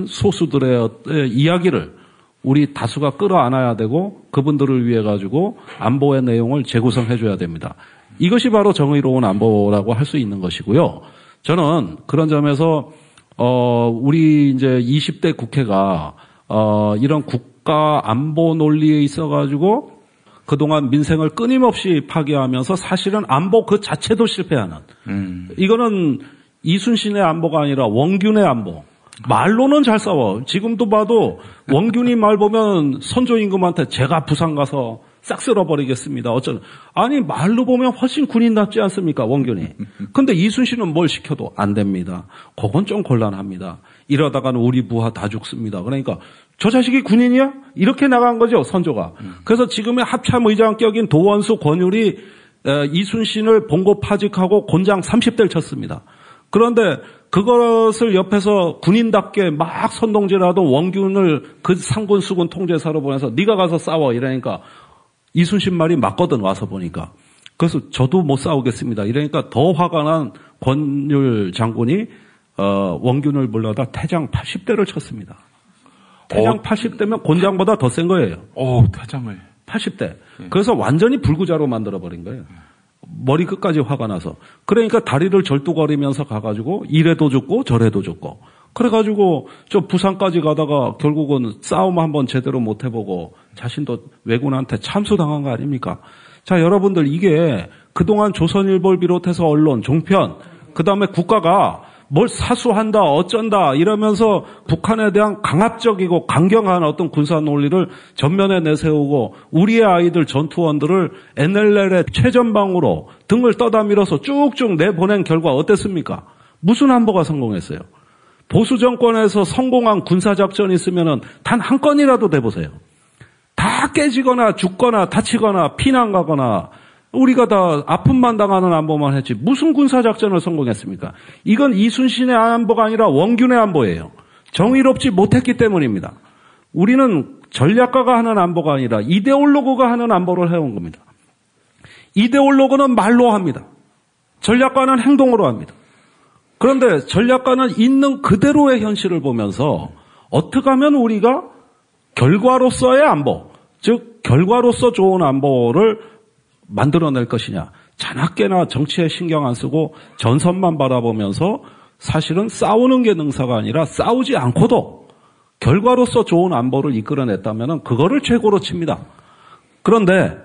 소수들의 이야기를 우리 다수가 끌어안아야 되고 그분들을 위해 가지고 안보의 내용을 재구성해 줘야 됩니다. 이것이 바로 정의로운 안보라고 할 수 있는 것이고요. 저는 그런 점에서 우리 이제 20대 국회가 이런 국가 안보 논리에 있어 가지고 그동안 민생을 끊임없이 파괴하면서 사실은 안보 그 자체도 실패하는 이거는 이순신의 안보가 아니라 원균의 안보. 말로는 잘 싸워. 지금도 봐도 원균이 말 보면 선조 임금한테 제가 부산 가서 싹 쓸어버리겠습니다. 아니 말로 보면 훨씬 군인답지 않습니까? 원균이. 근데 이순신은 뭘 시켜도 안 됩니다. 그건 좀 곤란합니다. 이러다가는 우리 부하 다 죽습니다. 그러니까 저 자식이 군인이야? 이렇게 나간 거죠, 선조가. 그래서 지금의 합참의장격인 도원수 권율이 이순신을 봉고 파직하고 곤장 30대를 쳤습니다. 그런데 그것을 옆에서 군인답게 막 선동질하던 원균을 그 상군 수군 통제사로 보내서 네가 가서 싸워 이러니까 이순신 말이 맞거든 와서 보니까. 그래서 저도 못 싸우겠습니다. 이러니까 더 화가 난 권율 장군이 원균을 불러다 태장 80대를 쳤습니다. 태장 80대면 곤장보다 더 센 거예요. 태장을. 80대. 그래서 완전히 불구자로 만들어버린 거예요. 머리 끝까지 화가 나서. 그러니까 다리를 절뚝거리면서 가가지고 이래도 죽고 저래도 죽고. 그래가지고 저 부산까지 가다가 결국은 싸움 한번 제대로 못 해보고 자신도 왜군한테 참수당한 거 아닙니까? 자, 여러분들 이게 그동안 조선일보를 비롯해서 언론, 종편, 그 다음에 국가가 뭘 사수한다, 어쩐다 이러면서 북한에 대한 강압적이고 강경한 어떤 군사 논리를 전면에 내세우고 우리의 아이들 전투원들을 NLL의 최전방으로 등을 떠다 밀어서 쭉쭉 내보낸 결과 어땠습니까? 무슨 안보가 성공했어요? 보수 정권에서 성공한 군사작전이 있으면 단 한 건이라도 대보세요. 다 깨지거나 죽거나 다치거나 피난 가거나 우리가 다 아픔만 당하는 안보만 했지 무슨 군사작전을 성공했습니까? 이건 이순신의 안보가 아니라 원균의 안보예요. 정의롭지 못했기 때문입니다. 우리는 전략가가 하는 안보가 아니라 이데올로그가 하는 안보를 해온 겁니다. 이데올로그는 말로 합니다. 전략가는 행동으로 합니다. 그런데 전략가는 있는 그대로의 현실을 보면서 어떻게 하면 우리가 결과로서의 안보, 즉 결과로서 좋은 안보를 만들어낼 것이냐. 자나깨나 정치에 신경 안 쓰고 전선만 바라보면서 사실은 싸우는 게 능사가 아니라 싸우지 않고도 결과로서 좋은 안보를 이끌어냈다면 그거를 최고로 칩니다. 그런데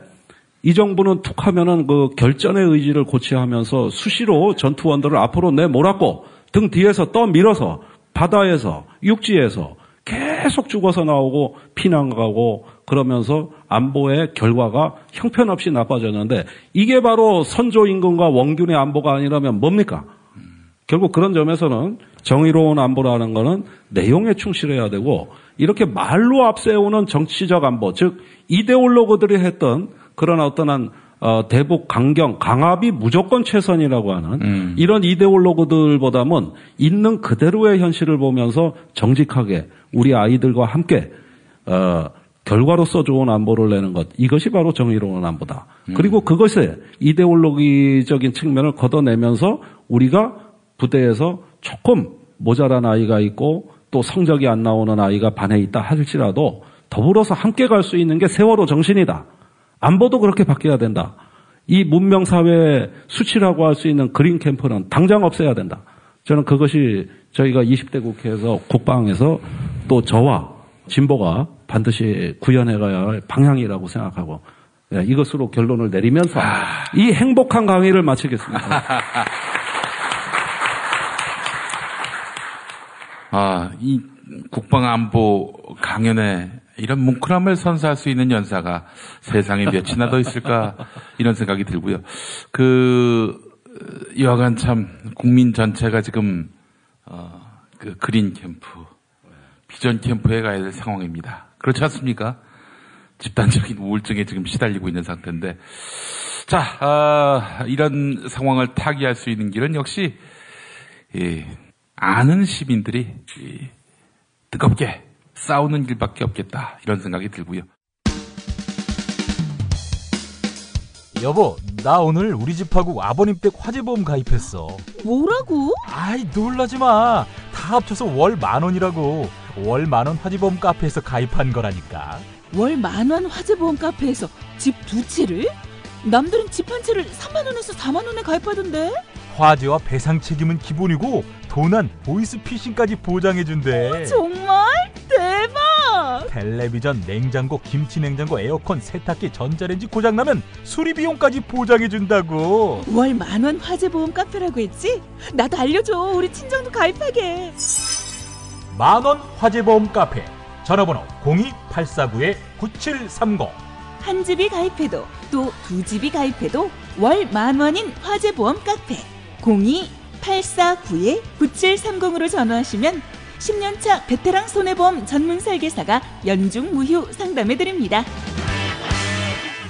이 정부는 툭 하면은 그 결전의 의지를 고취하면서 수시로 전투원들을 앞으로 내몰았고 등 뒤에서 떠밀어서 바다에서 육지에서 계속 죽어서 나오고 피난 가고 그러면서 안보의 결과가 형편없이 나빠졌는데 이게 바로 선조 임금과 원균의 안보가 아니라면 뭡니까? 결국 그런 점에서는 정의로운 안보라는 거는 내용에 충실해야 되고 이렇게 말로 앞세우는 정치적 안보, 즉 이데올로그들이 했던 그런 어떠한 대북 강경, 강압이 무조건 최선이라고 하는 이런 이데올로그들보다는 있는 그대로의 현실을 보면서 정직하게 우리 아이들과 함께 결과로서 좋은 안보를 내는 것, 이것이 바로 정의로운 안보다. 그리고 그것에 이데올로기적인 측면을 걷어내면서 우리가 부대에서 조금 모자란 아이가 있고 또 성적이 안 나오는 아이가 반에 있다 할지라도 더불어서 함께 갈 수 있는 게 세월호 정신이다. 안보도 그렇게 바뀌어야 된다. 이 문명사회의 수치라고 할 수 있는 그린 캠프는 당장 없애야 된다. 저는 그것이 저희가 20대 국회에서 국방에서 또 저와 진보가 반드시 구현해가야 할 방향이라고 생각하고 이것으로 결론을 내리면서 이 행복한 강의를 마치겠습니다. 이 국방안보 강연에 이런 뭉클함을 선사할 수 있는 연사가 세상에 몇이나 더 있을까 이런 생각이 들고요. 여하간 참 국민 전체가 지금 그 그린 캠프, 비전 캠프에 가야 될 상황입니다. 그렇지 않습니까? 집단적인 우울증에 지금 시달리고 있는 상태인데, 이런 상황을 타개할 수 있는 길은 역시 아는 시민들이 뜨겁게 싸우는 길밖에 없겠다 이런 생각이 들고요. 여보, 나 오늘 우리 집하고 아버님 댁 화재보험 가입했어. 뭐라고? 아이, 놀라지 마. 다 합쳐서 월 10,000원이라고. 월 10,000원 화재보험 카페에서 가입한 거라니까. 월 10,000원 화재보험 카페에서 집 2채를? 남들은 집 한 채를 30,000원에서 40,000원에 가입하던데? 화재와 배상 책임은 기본이고 도난, 보이스피싱까지 보장해준대. 정말? 대박! 텔레비전, 냉장고, 김치냉장고, 에어컨, 세탁기, 전자레인지 고장나면 수리비용까지 보장해준다고. 월 10,000원 화재보험 카페라고 했지? 나도 알려줘. 우리 친정도 가입하게. 10,000원 화재보험 카페. 전화번호 02849-9730. 한 집이 가입해도 또 두 집이 가입해도 월 10,000원인 화재보험 카페 02849-9730으로 전화하시면 10년차 베테랑 손해보험 전문 설계사가 연중 무휴 상담해드립니다.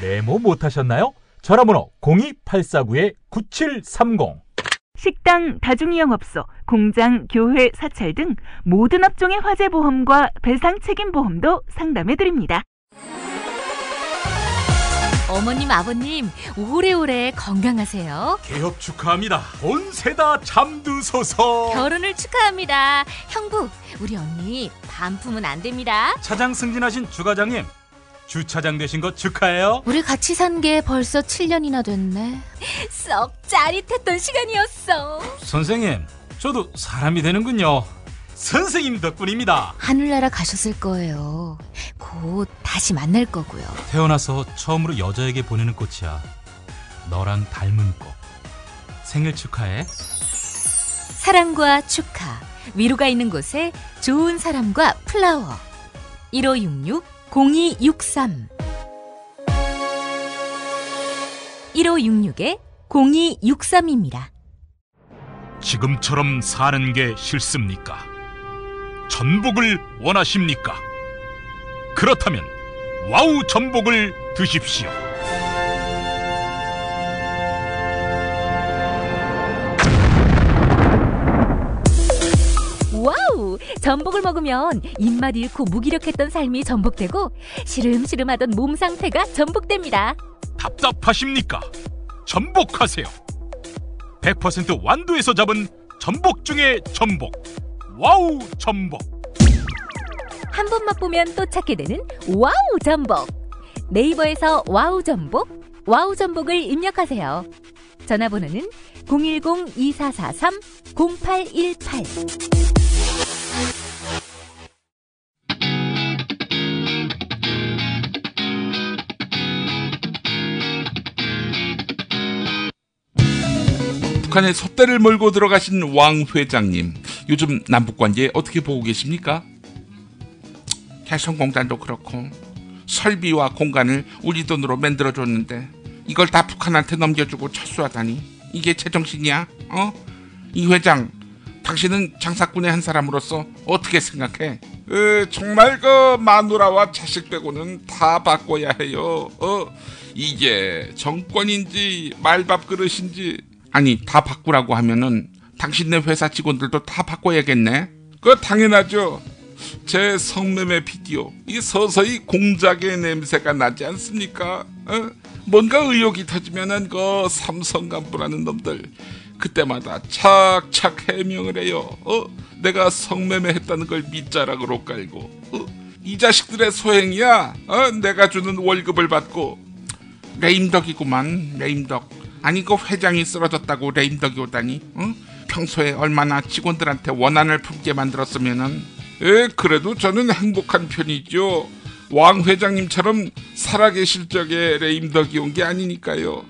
메모 못하셨나요? 전화번호 02849-9730. 식당, 다중이용업소, 공장, 교회, 사찰 등 모든 업종의 화재보험과 배상 책임보험도 상담해드립니다. 어머님, 아버님, 오래오래 건강하세요. 개업 축하합니다. 돈 세다 잠드소서. 결혼을 축하합니다. 형부, 우리 언니 반품은 안 됩니다. 차장 승진하신 주과장님, 주차장 되신 거 축하해요. 우리 같이 산 게 벌써 7년이나 됐네. 썩 짜릿했던 시간이었어. 선생님, 저도 사람이 되는군요. 선생님 덕분입니다. 하늘나라 가셨을 거예요. 곧 다시 만날 거고요. 태어나서 처음으로 여자에게 보내는 꽃이야. 너랑 닮은 꽃. 생일 축하해. 사랑과 축하, 위로가 있는 곳에 좋은 사람과 플라워. 1566-0263 1566-0263입니다. 지금처럼 사는 게 싫습니까? 전복을 원하십니까? 그렇다면 와우 전복을 드십시오. 와우! 전복을 먹으면 입맛 잃고 무기력했던 삶이 전복되고 시름시름하던 몸 상태가 전복됩니다. 답답하십니까? 전복하세요. 100% 완도에서 잡은 전복 중에 전복. 와우 전복. 한 번 맛보면 또 찾게 되는 와우 전복. 네이버에서 와우 전복, 와우 전복을 입력하세요. 전화번호는 010-2443-0818. 북한에 솥대를 몰고 들어가신 왕 회장님, 요즘 남북관계 어떻게 보고 계십니까? 개성공단도 그렇고 설비와 공간을 우리 돈으로 만들어줬는데 이걸 다 북한한테 넘겨주고 철수하다니 이게 제정신이야? 이 회장, 당신은 장사꾼의 한 사람으로서 어떻게 생각해? 정말 그 마누라와 자식 빼고는 다 바꿔야 해요. 이게 정권인지 말밥 그릇인지. 아니, 다 바꾸라고 하면은 당신네 회사 직원들도 다 바꿔야겠네. 그거 당연하죠. 제 성매매 비디오, 이 서서히 공작의 냄새가 나지 않습니까? 뭔가 의혹이 터지면은 그 삼성 간부라는 놈들 그때마다 착착 해명을 해요. 내가 성매매 했다는 걸 밑자락으로 깔고 이 자식들의 소행이야. 내가 주는 월급을 받고. 레임덕이구만, 레임덕. 아니, 그 회장이 쓰러졌다고 레임덕이 오다니. 평소에 얼마나 직원들한테 원한을 품게 만들었으면은. 그래도 저는 행복한 편이죠. 왕 회장님처럼 살아계실 적에 레임덕이 온 게 아니니까요.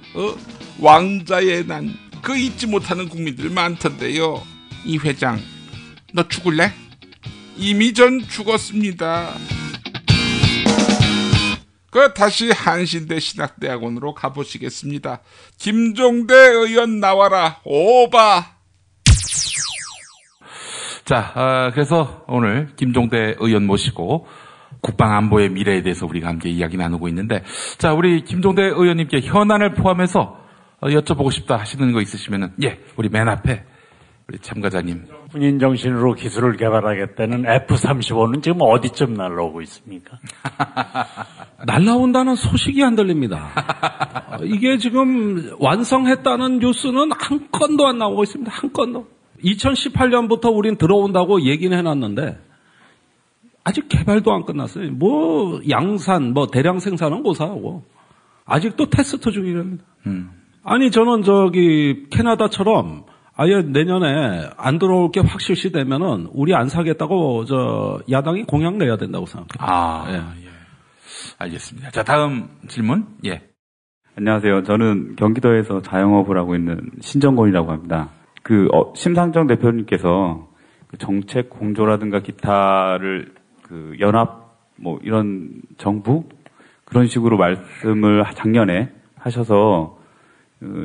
왕자의 난, 그 잊지 못하는 국민들 많던데요. 이 회장, 너 죽을래? 이미 전 죽었습니다. 다시 한신대 신학대학원으로 가보시겠습니다. 김종대 의원 나와라. 오바. 자, 그래서 오늘 김종대 의원 모시고 국방안보의 미래에 대해서 우리가 함께 이야기 나누고 있는데, 자, 우리 김종대 의원님께 현안을 포함해서 여쭤보고 싶다 하시는 거 있으시면은, 우리 맨 앞에 우리 참가자님. 군인 정신으로 기술을 개발하겠다는 F-35는 지금 어디쯤 날라오고 있습니까? 날라온다는 소식이 안 들립니다. 이게 지금 완성했다는 뉴스는 한 건도 안 나오고 있습니다. 한 건도. 2018년부터 우린 들어온다고 얘기는 해놨는데 아직 개발도 안 끝났어요. 뭐 양산, 뭐 대량 생산은 고사하고 아직도 테스트 중이랍니다. 아니, 저는 캐나다처럼 아예 내년에 안 들어올 게 확실시 되면은 우리 안 사겠다고 야당이 공약 내야 된다고 생각해요. 알겠습니다. 자, 다음 질문. 안녕하세요. 저는 경기도에서 자영업을 하고 있는 신정권이라고 합니다. 심상정 대표님께서 정책 공조라든가 기타를 연합 이런 정부 그런 식으로 말씀을 작년에 하셔서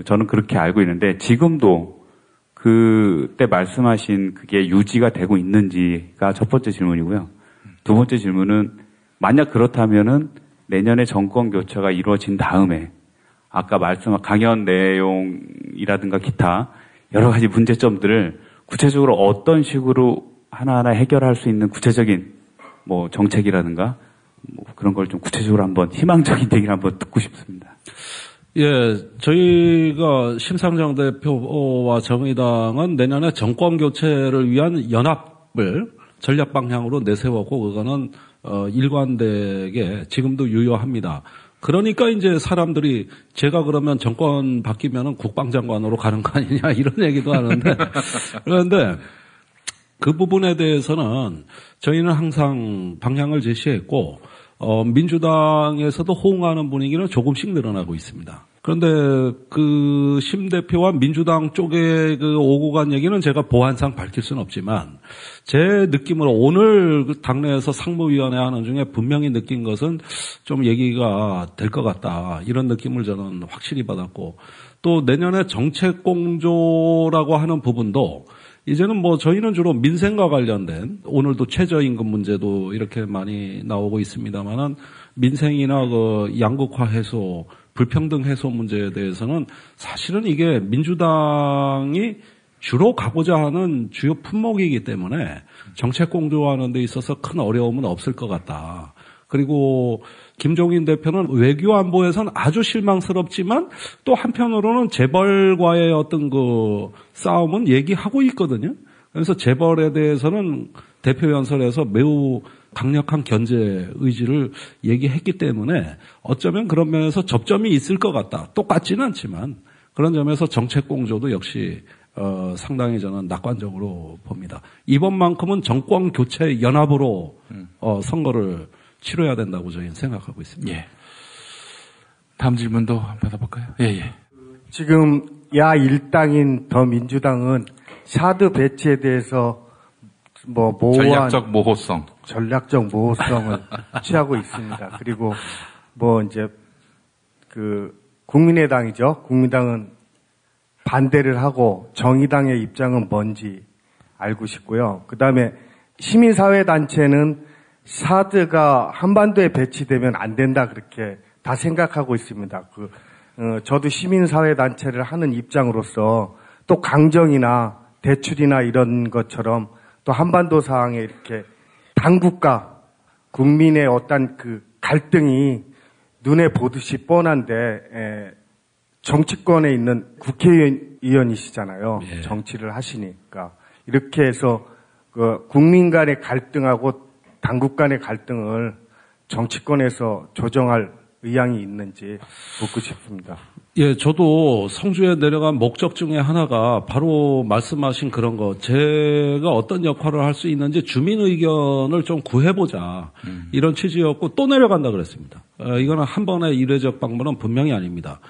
저는 그렇게 알고 있는데 지금도 그때 말씀하신 그게 유지가 되고 있는지가 첫 번째 질문이고요. 두 번째 질문은 만약 그렇다면은 내년에 정권 교체가 이루어진 다음에 아까 말씀한 강연 내용이라든가 기타 여러 가지 문제점들을 구체적으로 어떤 식으로 하나하나 해결할 수 있는 구체적인 뭐 정책이라든가 뭐 그런 걸 좀 구체적으로 한번 희망적인 얘기를 한번 듣고 싶습니다. 예, 저희가 심상정 대표와 정의당은 내년에 정권 교체를 위한 연합을 전략 방향으로 내세웠고 그거는 일관되게 지금도 유효합니다. 그러니까 이제 사람들이 제가 그러면 정권 바뀌면은 국방장관으로 가는 거 아니냐 이런 얘기도 하는데 그런데 그 부분에 대해서는 저희는 항상 방향을 제시했고 민주당에서도 호응하는 분위기는 조금씩 늘어나고 있습니다. 그런데 그 심 대표와 민주당 쪽에 그 오고 간 얘기는 제가 보안상 밝힐 수는 없지만 제 느낌으로 오늘 당내에서 상무위원회 하는 중에 분명히 느낀 것은 좀 얘기가 될 것 같다. 이런 느낌을 저는 확실히 받았고 또 내년에 정책 공조라고 하는 부분도 이제는 뭐 저희는 주로 민생과 관련된 오늘도 최저임금 문제도 이렇게 많이 나오고 있습니다만은 민생이나 그 양극화 해소, 불평등 해소 문제에 대해서는 사실은 이게 민주당이 주로 가고자 하는 주요 품목이기 때문에 정책 공조하는 데 있어서 큰 어려움은 없을 것 같다. 그리고 김종인 대표는 외교 안보에서는 아주 실망스럽지만 또 한편으로는 재벌과의 어떤 그 싸움은 얘기하고 있거든요. 그래서 재벌에 대해서는 대표 연설에서 매우 강력한 견제 의지를 얘기했기 때문에 어쩌면 그런 면에서 접점이 있을 것 같다. 똑같지는 않지만 그런 점에서 정책 공조도 역시 상당히 저는 낙관적으로 봅니다. 이번만큼은 정권 교체 연합으로 선거를 치러야 된다고 저희는 생각하고 있습니다. 예. 다음 질문도 받아볼까요? 예. 지금 야1당인 더민주당은 샤드 배치에 대해서 뭐 모호한 전략적 모호성을 취하고 있습니다. 그리고 뭐 이제 그 국민의당이죠. 국민당은 반대를 하고 정의당의 입장은 뭔지 알고 싶고요. 그다음에 시민사회단체는 샤드가 한반도에 배치되면 안 된다 그렇게 다 생각하고 있습니다. 저도 시민사회단체를 하는 입장으로서 또 강정이나 대출이나 이런 것처럼 또 한반도 상황에 이렇게 당국과 국민의 어떤 그 갈등이 눈에 보듯이 뻔한데 정치권에 있는 국회의원이시잖아요. 예. 정치를 하시니까 이렇게 해서 그 국민 간의 갈등하고 당국 간의 갈등을 정치권에서 조정할 의향이 있는지 묻고 싶습니다. 예, 저도 성주에 내려간 목적 중에 하나가 바로 말씀하신 그런 거, 제가 어떤 역할을 할 수 있는지 주민 의견을 좀 구해보자. 이런 취지였고 또 내려간다 그랬습니다. 이거는 한 번의 이례적 방문은 분명히 아닙니다.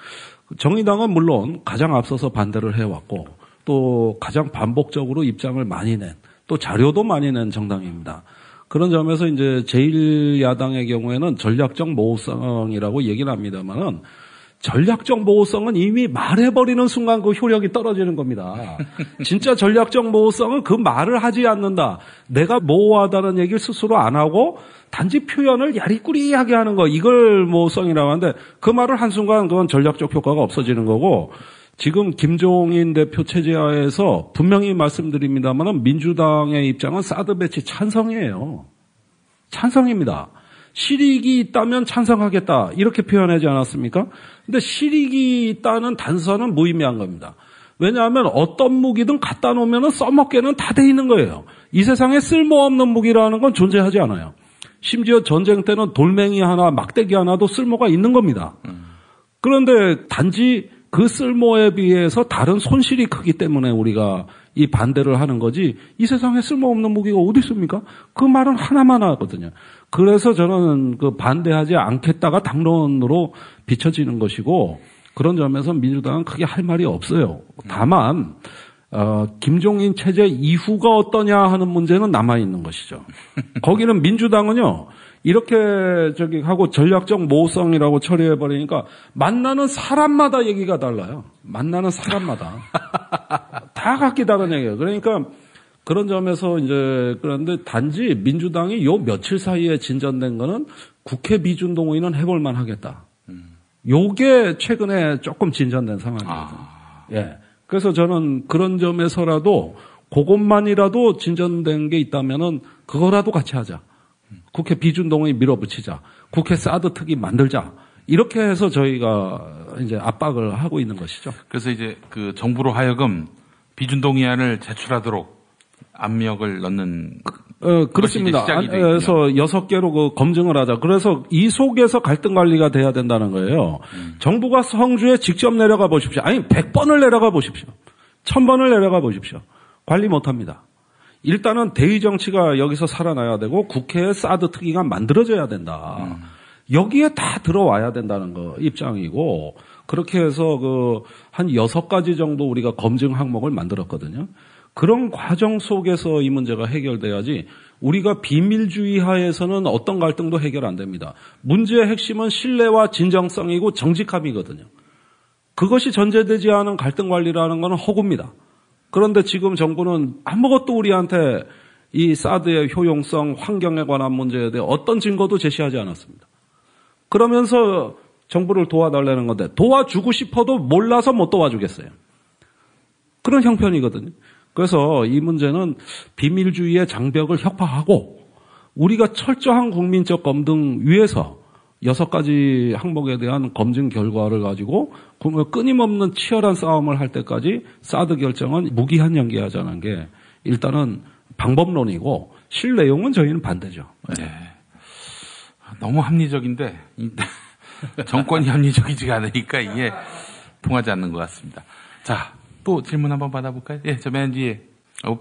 정의당은 물론 가장 앞서서 반대를 해왔고 또 가장 반복적으로 입장을 많이 낸, 또 자료도 많이 낸 정당입니다. 그런 점에서 이제 제1야당의 경우에는 전략적 모호성이라고 얘기를 합니다만은 전략적 모호성은 이미 말해버리는 순간 그 효력이 떨어지는 겁니다. 진짜 전략적 모호성은 그 말을 하지 않는다. 내가 모호하다는 얘기를 스스로 안 하고 단지 표현을 야리꾸리하게 하는 거, 이걸 모호성이라고 하는데 그 말을 한순간 그건 전략적 효과가 없어지는 거고, 지금 김종인 대표 체제하에서 분명히 말씀드립니다만 민주당의 입장은 사드 배치 찬성이에요. 찬성입니다. 실익이 있다면 찬성하겠다 이렇게 표현하지 않았습니까? 근데 실익이 있다는 단서는 무의미한 겁니다. 왜냐하면 어떤 무기든 갖다 놓으면 써먹게는 다 돼 있는 거예요. 이 세상에 쓸모없는 무기라는 건 존재하지 않아요. 심지어 전쟁 때는 돌멩이 하나, 막대기 하나도 쓸모가 있는 겁니다. 그런데 단지 그 쓸모에 비해서 다른 손실이 크기 때문에 우리가 이 반대를 하는 거지, 이 세상에 쓸모없는 무기가 어디 있습니까? 그 말은 하나만 하거든요. 그래서 저는 그 반대하지 않겠다가 당론으로 비춰지는 것이고, 그런 점에서 민주당은 크게 할 말이 없어요. 다만 김종인 체제 이후가 어떠냐 하는 문제는 남아있는 것이죠. 거기는 민주당은요, 이렇게 하고 전략적 모호성이라고 처리해버리니까 만나는 사람마다 얘기가 달라요. 만나는 사람마다. 다 각기 다른 얘기예요. 그러니까 그런 점에서 이제, 그런데 단지 민주당이 요 며칠 사이에 진전된 거는 국회 비준동의는 해볼만 하겠다. 요게 최근에 조금 진전된 상황이거든요. 예. 그래서 저는 그런 점에서라도 그것만이라도 진전된 게 있다면은 그거라도 같이 하자. 국회 비준동의 밀어붙이자. 국회 사드 특위 만들자. 이렇게 해서 저희가 이제 압박을 하고 있는 것이죠. 그래서 이제 그 정부로 하여금 비준동의안을 제출하도록 압력을 넣는 그렇습니다. 그래서 6개로 그 검증을 하자. 그래서 이 속에서 갈등 관리가 돼야 된다는 거예요. 정부가 성주에 직접 내려가 보십시오. 아니 100번을 내려가 보십시오. 1000번을 내려가 보십시오. 관리 못합니다. 일단은 대의 정치가 여기서 살아나야 되고 국회에 사드 특위가 만들어져야 된다. 여기에 다 들어와야 된다는 거 입장이고 그렇게 해서 그 한 6가지 정도 우리가 검증 항목을 만들었거든요. 그런 과정 속에서 이 문제가 해결돼야지 우리가 비밀주의 하에서는 어떤 갈등도 해결 안 됩니다. 문제의 핵심은 신뢰와 진정성이고 정직함이거든요. 그것이 전제되지 않은 갈등 관리라는 것은 허구입니다. 그런데 지금 정부는 아무것도 우리한테 이 사드의 효용성, 환경에 관한 문제에 대해 어떤 증거도 제시하지 않았습니다. 그러면서 정부를 도와달라는 건데 도와주고 싶어도 몰라서 못 도와주겠어요. 그런 형편이거든요. 그래서 이 문제는 비밀주의의 장벽을 혁파하고 우리가 철저한 국민적 검증 위에서 6가지 항목에 대한 검증 결과를 가지고 끊임없는 치열한 싸움을 할 때까지 사드 결정은 무기한 연기하자는 게 일단은 방법론이고 실 내용은 저희는 반대죠. 네. 너무 합리적인데 정권이 합리적이지 않으니까 이게 통하지 않는 것 같습니다. 자, 또 질문 한번 받아볼까요? 예, 저 맨 뒤에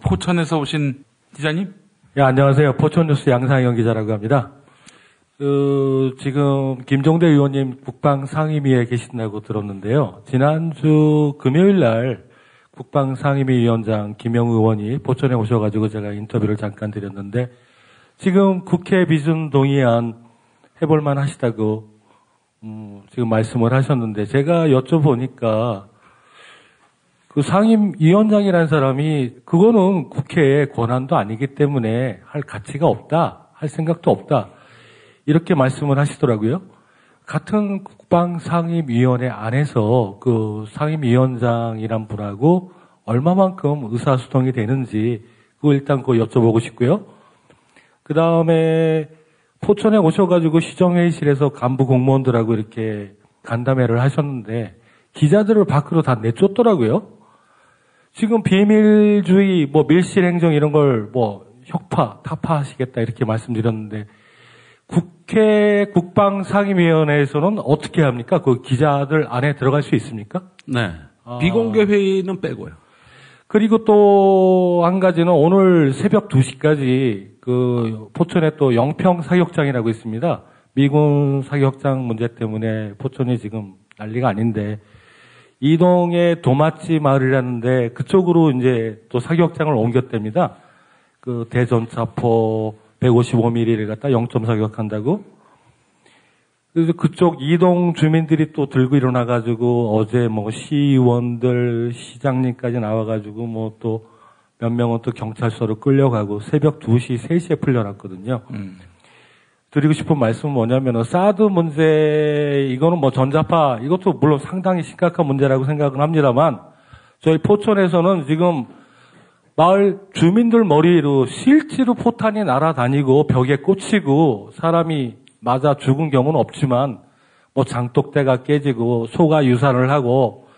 포천에서 오신 기자님. 예, 안녕하세요. 포천뉴스 양상영 기자라고 합니다. 지금 김종대 의원님 국방상임위에 계신다고 들었는데요. 지난주 금요일 날 국방상임위위원장 김영우 의원이 포천에 오셔가지고 제가 인터뷰를 잠깐 드렸는데 지금 국회 비준 동의안 해볼만 하시다고 지금 말씀을 하셨는데 제가 여쭤보니까 그 상임위원장이라는 사람이 그거는 국회의 권한도 아니기 때문에 할 가치가 없다, 할 생각도 없다 이렇게 말씀을 하시더라고요. 같은 국방상임위원회 안에서 그 상임위원장이란 분하고 얼마만큼 의사소통이 되는지 그거 일단 그거 여쭤보고 싶고요. 그 다음에 포천에 오셔가지고 시정회의실에서 간부 공무원들하고 이렇게 간담회를 하셨는데 기자들을 밖으로 다 내쫓더라고요. 지금 비밀주의, 뭐 밀실행정 이런 걸 뭐 혁파, 타파하시겠다 이렇게 말씀드렸는데 국회 국방상임위원회에서는 어떻게 합니까? 그 기자들 안에 들어갈 수 있습니까? 네. 비공개 회의는 빼고요. 그리고 또 한 가지는 오늘 새벽 2시까지 그 포천에 또 영평 사격장이라고 있습니다. 미군 사격장 문제 때문에 포천이 지금 난리가 아닌데 이동의 도마치 마을이라는데 그쪽으로 이제 또 사격장을 옮겼답니다. 그 대전차포 155mm를 갖다 0점 사격한다고. 그래서 그쪽 이동 주민들이 또 들고 일어나가지고 어제 뭐 시의원들, 시장님까지 나와가지고 뭐 또 몇 명은 또 경찰서로 끌려가고 새벽 2시, 3시에 풀려났거든요. 드리고 싶은 말씀은 뭐냐면은 사드 문제, 이거는 뭐 전자파, 이것도 물론 상당히 심각한 문제라고 생각은 합니다만 저희 포천에서는 지금 마을 주민들 머리로 실제로 포탄이 날아다니고 벽에 꽂히고 사람이 맞아 죽은 경우는 없지만 뭐 장독대가 깨지고 소가 유산을 하고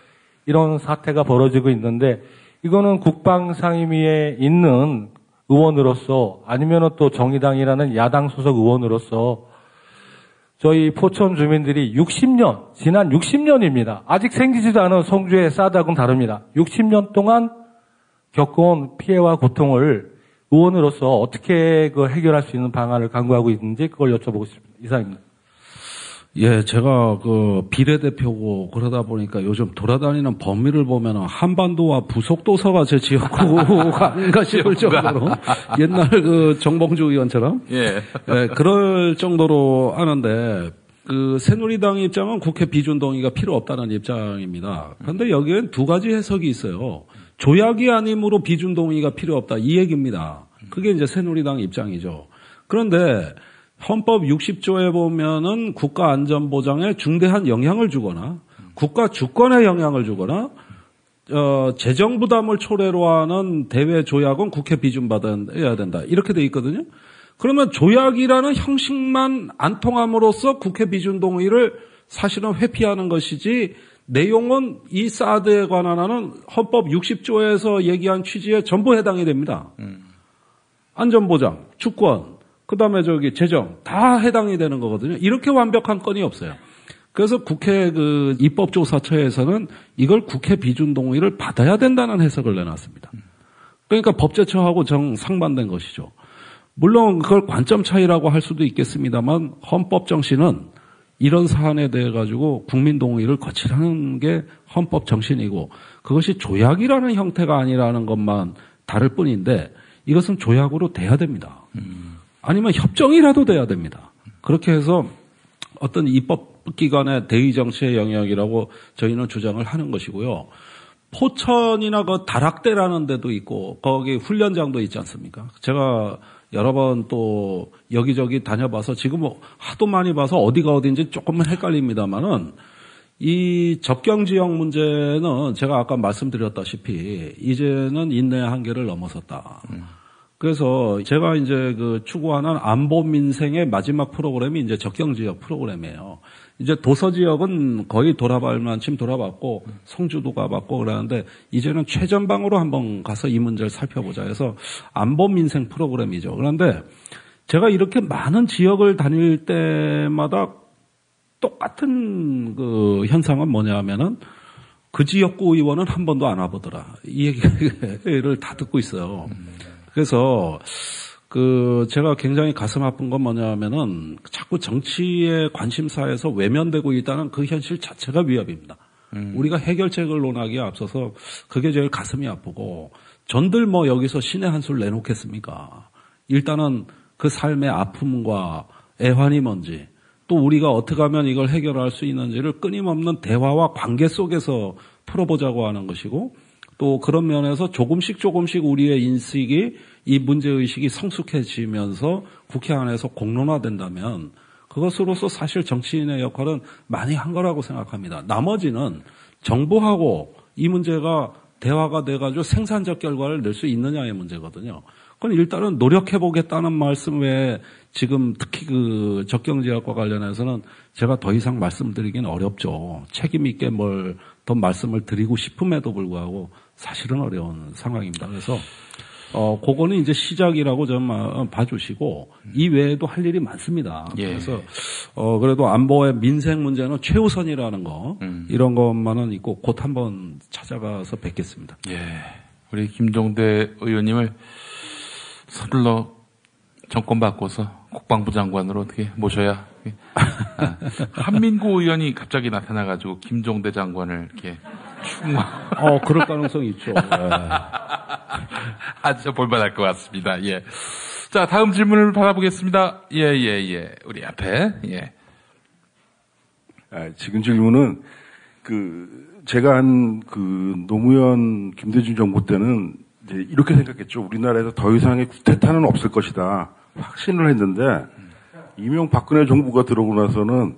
이런 사태가 벌어지고 있는데 이거는 국방상임위에 있는 의원으로서 아니면은 또 정의당이라는 야당 소속 의원으로서 저희 포천 주민들이 60년, 지난 60년입니다. 아직 생기지도 않은 성주의 사드하고는 다릅니다. 60년 동안 겪어온 피해와 고통을 의원으로서 어떻게 그 해결할 수 있는 방안을 강구하고 있는지 그걸 여쭤보고 싶습니다. 이상입니다. 예, 제가 그 비례대표고 그러다 보니까 요즘 돌아다니는 범위를 보면은 한반도와 부속도서가 제 지역구가 아닌가 싶을 정도로 옛날 그 정봉주 의원처럼 예, 그럴 정도로 하는데 그 새누리당 입장은 국회 비준 동의가 필요 없다는 입장입니다. 그런데 여기엔 두 가지 해석이 있어요. 조약이 아니므로 비준 동의가 필요 없다 이 얘기입니다. 그게 이제 새누리당 입장이죠. 그런데 헌법 60조에 보면은 국가 안전 보장에 중대한 영향을 주거나 국가 주권에 영향을 주거나 재정 부담을 초래로 하는 대외 조약은 국회 비준받아야 된다. 이렇게 돼 있거든요. 그러면 조약이라는 형식만 안 통함으로써 국회 비준 동의를 사실은 회피하는 것이지 내용은 이 사드에 관한 하는 헌법 60조에서 얘기한 취지에 전부 해당이 됩니다. 안전보장, 주권, 그다음에 재정 다 해당이 되는 거거든요. 이렇게 완벽한 건이 없어요. 그래서 국회 입법조사처에서는 이걸 국회 비준 동의를 받아야 된다는 해석을 내놨습니다. 그러니까 법제처하고 정상반된 것이죠. 물론 그걸 관점 차이라고 할 수도 있겠습니다만 헌법 정신은 이런 사안에 대해 가지고 국민 동의를 거치라는 게 헌법 정신이고 그것이 조약이라는 형태가 아니라는 것만 다를 뿐인데 이것은 조약으로 돼야 됩니다. 아니면 협정이라도 돼야 됩니다. 그렇게 해서 어떤 입법기관의 대의 정치의 영역이라고 저희는 주장을 하는 것이고요. 포천이나 그 다락대라는 데도 있고 거기 훈련장도 있지 않습니까? 제가 여러 번 또 여기저기 다녀봐서 지금 하도 많이 봐서 어디가 어딘지 조금은 헷갈립니다만은 이 접경 지역 문제는 제가 아까 말씀드렸다시피 이제는 인내의 한계를 넘어섰다. 그래서 제가 이제 추구하는 안보 민생의 마지막 프로그램이 이제 접경 지역 프로그램이에요. 이제 도서 지역은 거의 돌아볼 만큼 돌아봤고 성주도 가봤고 그러는데 이제는 최전방으로 한번 가서 이 문제를 살펴보자 해서 안보 민생 프로그램이죠. 그런데 제가 이렇게 많은 지역을 다닐 때마다 똑같은 현상은 뭐냐면은 그 지역구 의원은 한 번도 안 와보더라. 이 얘기를 다 듣고 있어요. 그래서 제가 굉장히 가슴 아픈 건 뭐냐면은 자꾸 정치의 관심사에서 외면되고 있다는 그 현실 자체가 위협입니다. 우리가 해결책을 논하기에 앞서서 그게 제일 가슴이 아프고 전들 여기서 신의 한수를 내놓겠습니까? 일단은 그 삶의 아픔과 애환이 뭔지 또 우리가 어떻게 하면 이걸 해결할 수 있는지를 끊임없는 대화와 관계 속에서 풀어보자고 하는 것이고 또 그런 면에서 조금씩 우리의 인식이 이 문제의식이 성숙해지면서 국회 안에서 공론화된다면 그것으로서 사실 정치인의 역할은 많이 한 거라고 생각합니다. 나머지는 정부하고 이 문제가 대화가 돼가지고 생산적 결과를 낼 수 있느냐의 문제거든요. 그건 일단은 노력해보겠다는 말씀 외에 지금 특히 접경지역과 관련해서는 제가 더 이상 말씀드리기는 어렵죠. 책임 있게 뭘 더 말씀을 드리고 싶음에도 불구하고 사실은 어려운 상황입니다. 그래서 그거는 이제 시작이라고 좀 봐주시고 이 외에도 할 일이 많습니다. 예. 그래서 그래도 안보의 민생 문제는 최우선이라는 거 이런 것만은 있고 곧 한번 찾아가서 뵙겠습니다. 예, 우리 김종대 의원님을 서둘러 정권 바꿔서 국방부 장관으로 어떻게 모셔야 한민구 의원이 갑자기 나타나가지고 김종대 장관을 이렇게 충원. 그럴 가능성이 있죠. 아주 볼만할 것 같습니다. 예. 자, 다음 질문을 받아보겠습니다. 예. 우리 앞에, 예. 지금 질문은, 제가 한 노무현 김대중 정부 때는 이제 이렇게 생각했죠. 우리나라에서 더 이상의 쿠데타는 없을 것이다. 확신을 했는데, 이명박근혜 정부가 들어오고 나서는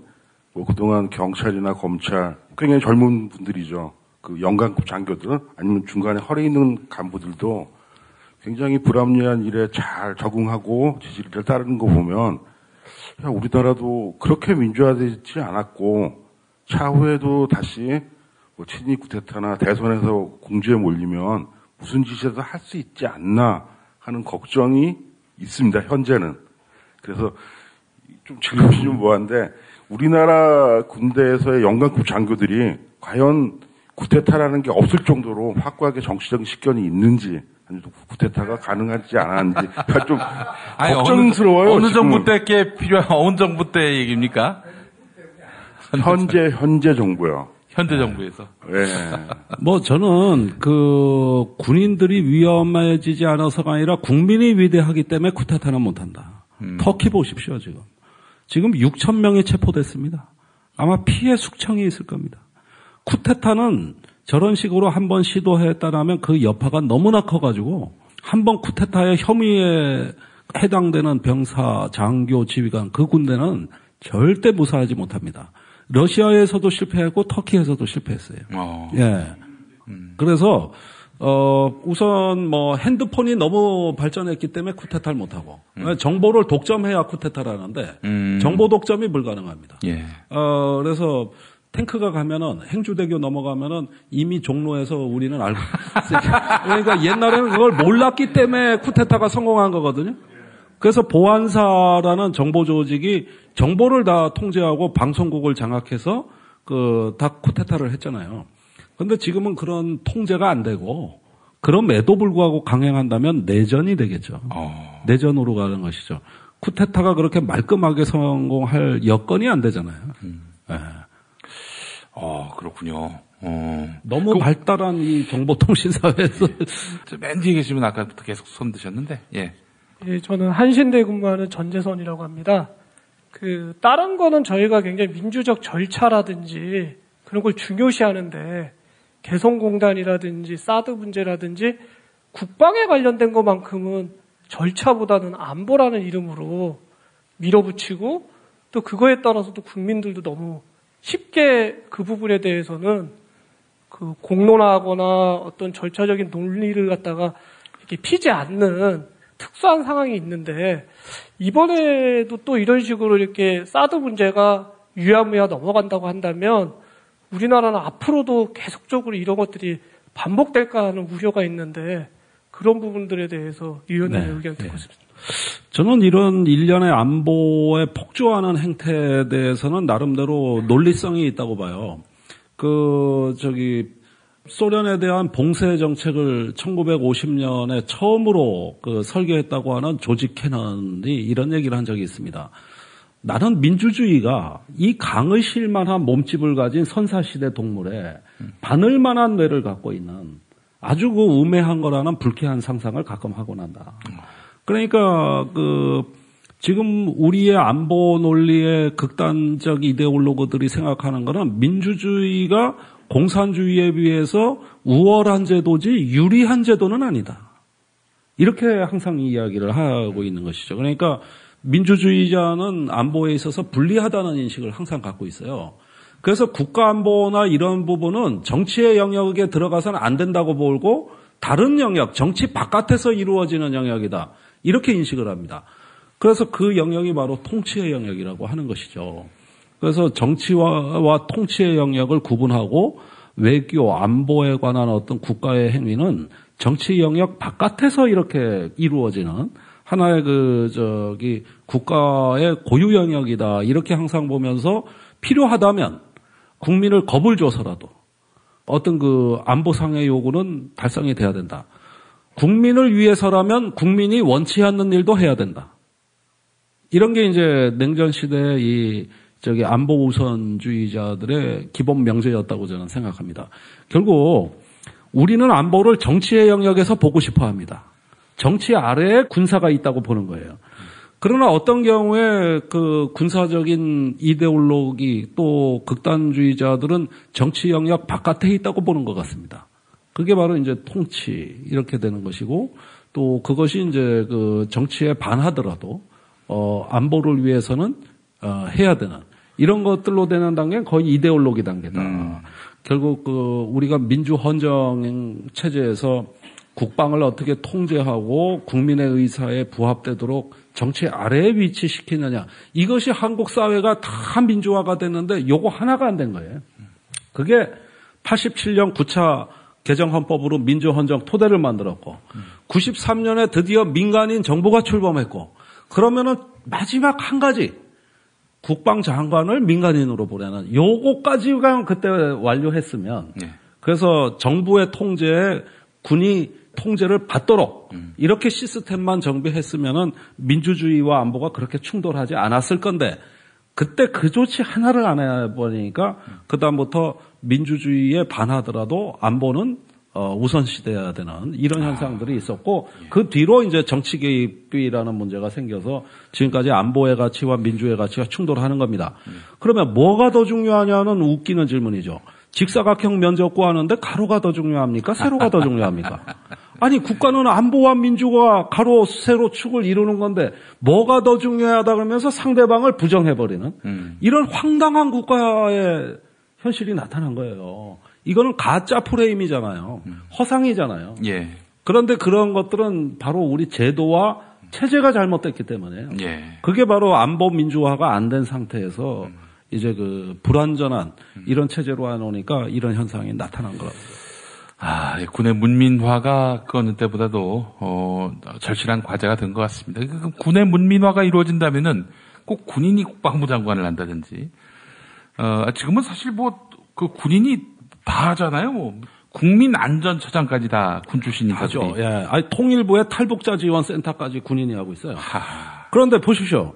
그동안 경찰이나 검찰, 굉장히 젊은 분들이죠. 연간급 장교들 아니면 중간에 허리 있는 간부들도 굉장히 불합리한 일에 잘 적응하고 지지를 따르는 거 보면 우리나라도 그렇게 민주화되지 않았고 차후에도 다시 친일 쿠데타나 대선에서 공주에 몰리면 무슨 짓이라도 할 수 있지 않나 하는 걱정이 있습니다. 현재는. 그래서 좀 질문이 좀 뭐한데 우리나라 군대에서의 연간급 장교들이 과연 쿠데타라는 게 없을 정도로 확고하게 정치적인 식견이 있는지 아니면 쿠데타가 가능하지 않았는지 좀 걱정스러워요. 어느 정부 때께 필요한 어느 정부 때 얘기입니까? 현재 정부요. 현재 정부에서. 네. 저는 군인들이 위험해지지 않아서가 아니라 국민이 위대하기 때문에 쿠데타는 못한다. 터키 보십시오 지금 6천 명이 체포됐습니다. 아마 피해 숙청이 있을 겁니다. 쿠데타는 저런 식으로 한번 시도했다라면 그 여파가 너무나 커가지고 한번 쿠데타의 혐의에 해당되는 병사, 장교, 지휘관 그 군대는 절대 무사하지 못합니다. 러시아에서도 실패했고 터키에서도 실패했어요. 예. 그래서 우선 뭐 핸드폰이 너무 발전했기 때문에 쿠데타를 못하고 정보를 독점해야 쿠데타를 하는데 정보 독점이 불가능합니다. 예. 그래서 탱크가 가면은 행주대교 넘어가면은 이미 종로에서 우리는 알고 그러니까 옛날에는 그걸 몰랐기 때문에 쿠데타가 성공한 거거든요. 그래서 보안사라는 정보 조직이 정보를 다 통제하고 방송국을 장악해서 다 쿠데타를 했잖아요. 그런데 지금은 그런 통제가 안 되고 그럼에도 불구하고 강행한다면 내전이 되겠죠. 내전으로 가는 것이죠. 쿠데타가 그렇게 말끔하게 성공할 여건이 안 되잖아요. 네. 그렇군요. 너무 발달한 이 정보통신 사회에서 맨 뒤에 계시면 아까부터 계속 손 드셨는데, 예. 예, 저는 한신대 근무하는 전재선이라고 합니다. 다른 거는 저희가 굉장히 민주적 절차라든지 그런 걸 중요시하는데 개성공단이라든지 사드 문제라든지 국방에 관련된 것만큼은 절차보다는 안보라는 이름으로 밀어붙이고 또 그거에 따라서도 국민들도 너무 쉽게 그 부분에 대해서는 공론화하거나 어떤 절차적인 논리를 갖다가 이렇게 피지 않는 특수한 상황이 있는데 이번에도 또 이런 식으로 이렇게 사드 문제가 유야무야 넘어간다고 한다면 우리나라는 앞으로도 계속적으로 이런 것들이 반복될까 하는 우려가 있는데 그런 부분들에 대해서 위원님의 의견을 듣고 싶습니다. 저는 이런 일련의 안보에 폭주하는 행태에 대해서는 나름대로 논리성이 있다고 봐요. 소련에 대한 봉쇄 정책을 1950년에 처음으로 설계했다고 하는 조지 캐넌이 이런 얘기를 한 적이 있습니다. 나는 민주주의가 이 강을 실만한 몸집을 가진 선사시대 동물에 바늘만한 뇌를 갖고 있는 아주 우매한 거라는 불쾌한 상상을 가끔 하곤 한다. 그러니까 지금 우리의 안보 논리의 극단적 이데올로그들이 생각하는 거는 민주주의가 공산주의에 비해서 우월한 제도지 유리한 제도는 아니다. 이렇게 항상 이야기를 하고 있는 것이죠. 그러니까 민주주의자는 안보에 있어서 불리하다는 인식을 항상 갖고 있어요. 그래서 국가안보나 이런 부분은 정치의 영역에 들어가서는 안 된다고 보고 다른 영역, 정치 바깥에서 이루어지는 영역이다. 이렇게 인식을 합니다. 그래서 그 영역이 바로 통치의 영역이라고 하는 것이죠. 그래서 정치와 통치의 영역을 구분하고 외교, 안보에 관한 어떤 국가의 행위는 정치 영역 바깥에서 이렇게 이루어지는 하나의 국가의 고유 영역이다. 이렇게 항상 보면서 필요하다면 국민을 겁을 줘서라도 어떤 안보상의 요구는 달성이 돼야 된다. 국민을 위해서라면 국민이 원치 않는 일도 해야 된다. 이런 게 이제 냉전 시대의 안보 우선주의자들의 기본 명제였다고 저는 생각합니다. 결국 우리는 안보를 정치의 영역에서 보고 싶어 합니다. 정치 아래에 군사가 있다고 보는 거예요. 그러나 어떤 경우에 군사적인 이데올로기 또 극단주의자들은 정치 영역 바깥에 있다고 보는 것 같습니다. 그게 바로 이제 통치 이렇게 되는 것이고 또 그것이 이제 정치에 반하더라도 안보를 위해서는 해야 되는 이런 것들로 되는 단계는 거의 이데올로기 단계다. 결국 우리가 민주헌정 체제에서 국방을 어떻게 통제하고 국민의 의사에 부합되도록 정치 아래에 위치시키느냐. 이것이 한국 사회가 다 민주화가 됐는데 요거 하나가 안 된 거예요. 그게 87년 9차 개정헌법으로 민주헌정 토대를 만들었고 93년에 드디어 민간인 정부가 출범했고 그러면은 마지막 한 가지 국방장관을 민간인으로 보내는 요거까지가 그때 완료했으면 그래서 정부의 통제에 군이 통제를 받도록 이렇게 시스템만 정비했으면은 민주주의와 안보가 그렇게 충돌하지 않았을 건데 그때 그 조치 하나를 안 해버리니까 그다음부터 민주주의에 반하더라도 안보는 우선시돼야 되는 이런 현상들이 있었고 그 뒤로 이제 정치 개입이라는 문제가 생겨서 지금까지 안보의 가치와 민주의 가치가 충돌하는 겁니다. 그러면 뭐가 더 중요하냐는 웃기는 질문이죠. 직사각형 면적구 하는데 가로가 더 중요합니까? 세로가 더 중요합니까? 아니 국가는 안보와 민주가 가로 세로 축을 이루는 건데 뭐가 더 중요하다 그러면서 상대방을 부정해버리는 이런 황당한 국가의 현실이 나타난 거예요. 이거는 가짜 프레임이잖아요. 허상이잖아요. 예. 그런데 그런 것들은 바로 우리 제도와 체제가 잘못됐기 때문에요. 예. 그게 바로 안보 민주화가 안 된 상태에서 이제 그 불완전한 이런 체제로 해놓으니까 이런 현상이 나타난 거라고. 군의 문민화가 그 어느 때보다도 절실한 과제가 된 것 같습니다. 군의 문민화가 이루어진다면은 꼭 군인이 국방부 장관을 한다든지, 지금은 사실 그 군인이 다 하잖아요. 국민안전처장까지 다 군 출신이죠. 예. 아니, 통일부의 탈북자 지원센터까지 군인이 하고 있어요. 그런데 보십시오.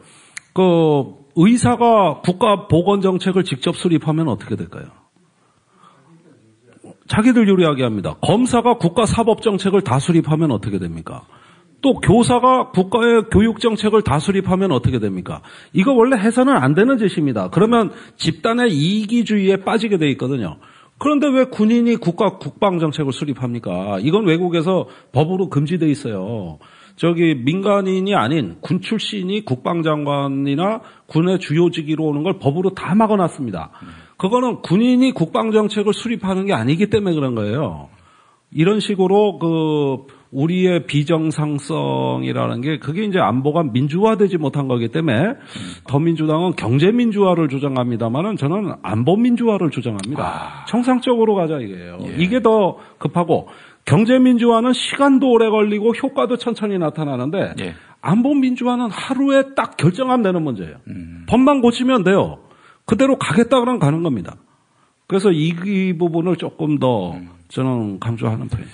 의사가 국가 보건정책을 직접 수립하면 어떻게 될까요? 자기들 유리하게 합니다. 검사가 국가 사법정책을 다 수립하면 어떻게 됩니까? 또 교사가 국가의 교육정책을 다 수립하면 어떻게 됩니까? 이거 원래 해서는 안 되는 짓입니다. 그러면 집단의 이기주의에 빠지게 돼 있거든요. 그런데 왜 군인이 국가 국방정책을 수립합니까? 이건 외국에서 법으로 금지돼 있어요. 민간인이 아닌 군 출신이 국방장관이나 군의 주요직위로 오는 걸 법으로 다 막아놨습니다. 그거는 군인이 국방정책을 수립하는 게 아니기 때문에 그런 거예요. 이런 식으로 우리의 비정상성이라는 게 그게 이제 안보가 민주화되지 못한 거기 때문에 더민주당은 경제민주화를 주장합니다만은 저는 안보민주화를 주장합니다. 정상적으로 가자 이거예요. 예. 이게 더 급하고 경제민주화는 시간도 오래 걸리고 효과도 천천히 나타나는데 예. 안보민주화는 하루에 딱 결정하면 되는 문제예요. 법만 고치면 돼요. 그대로 가겠다 그러면 가는 겁니다. 그래서 이 부분을 조금 더 저는 강조하는 편이에요.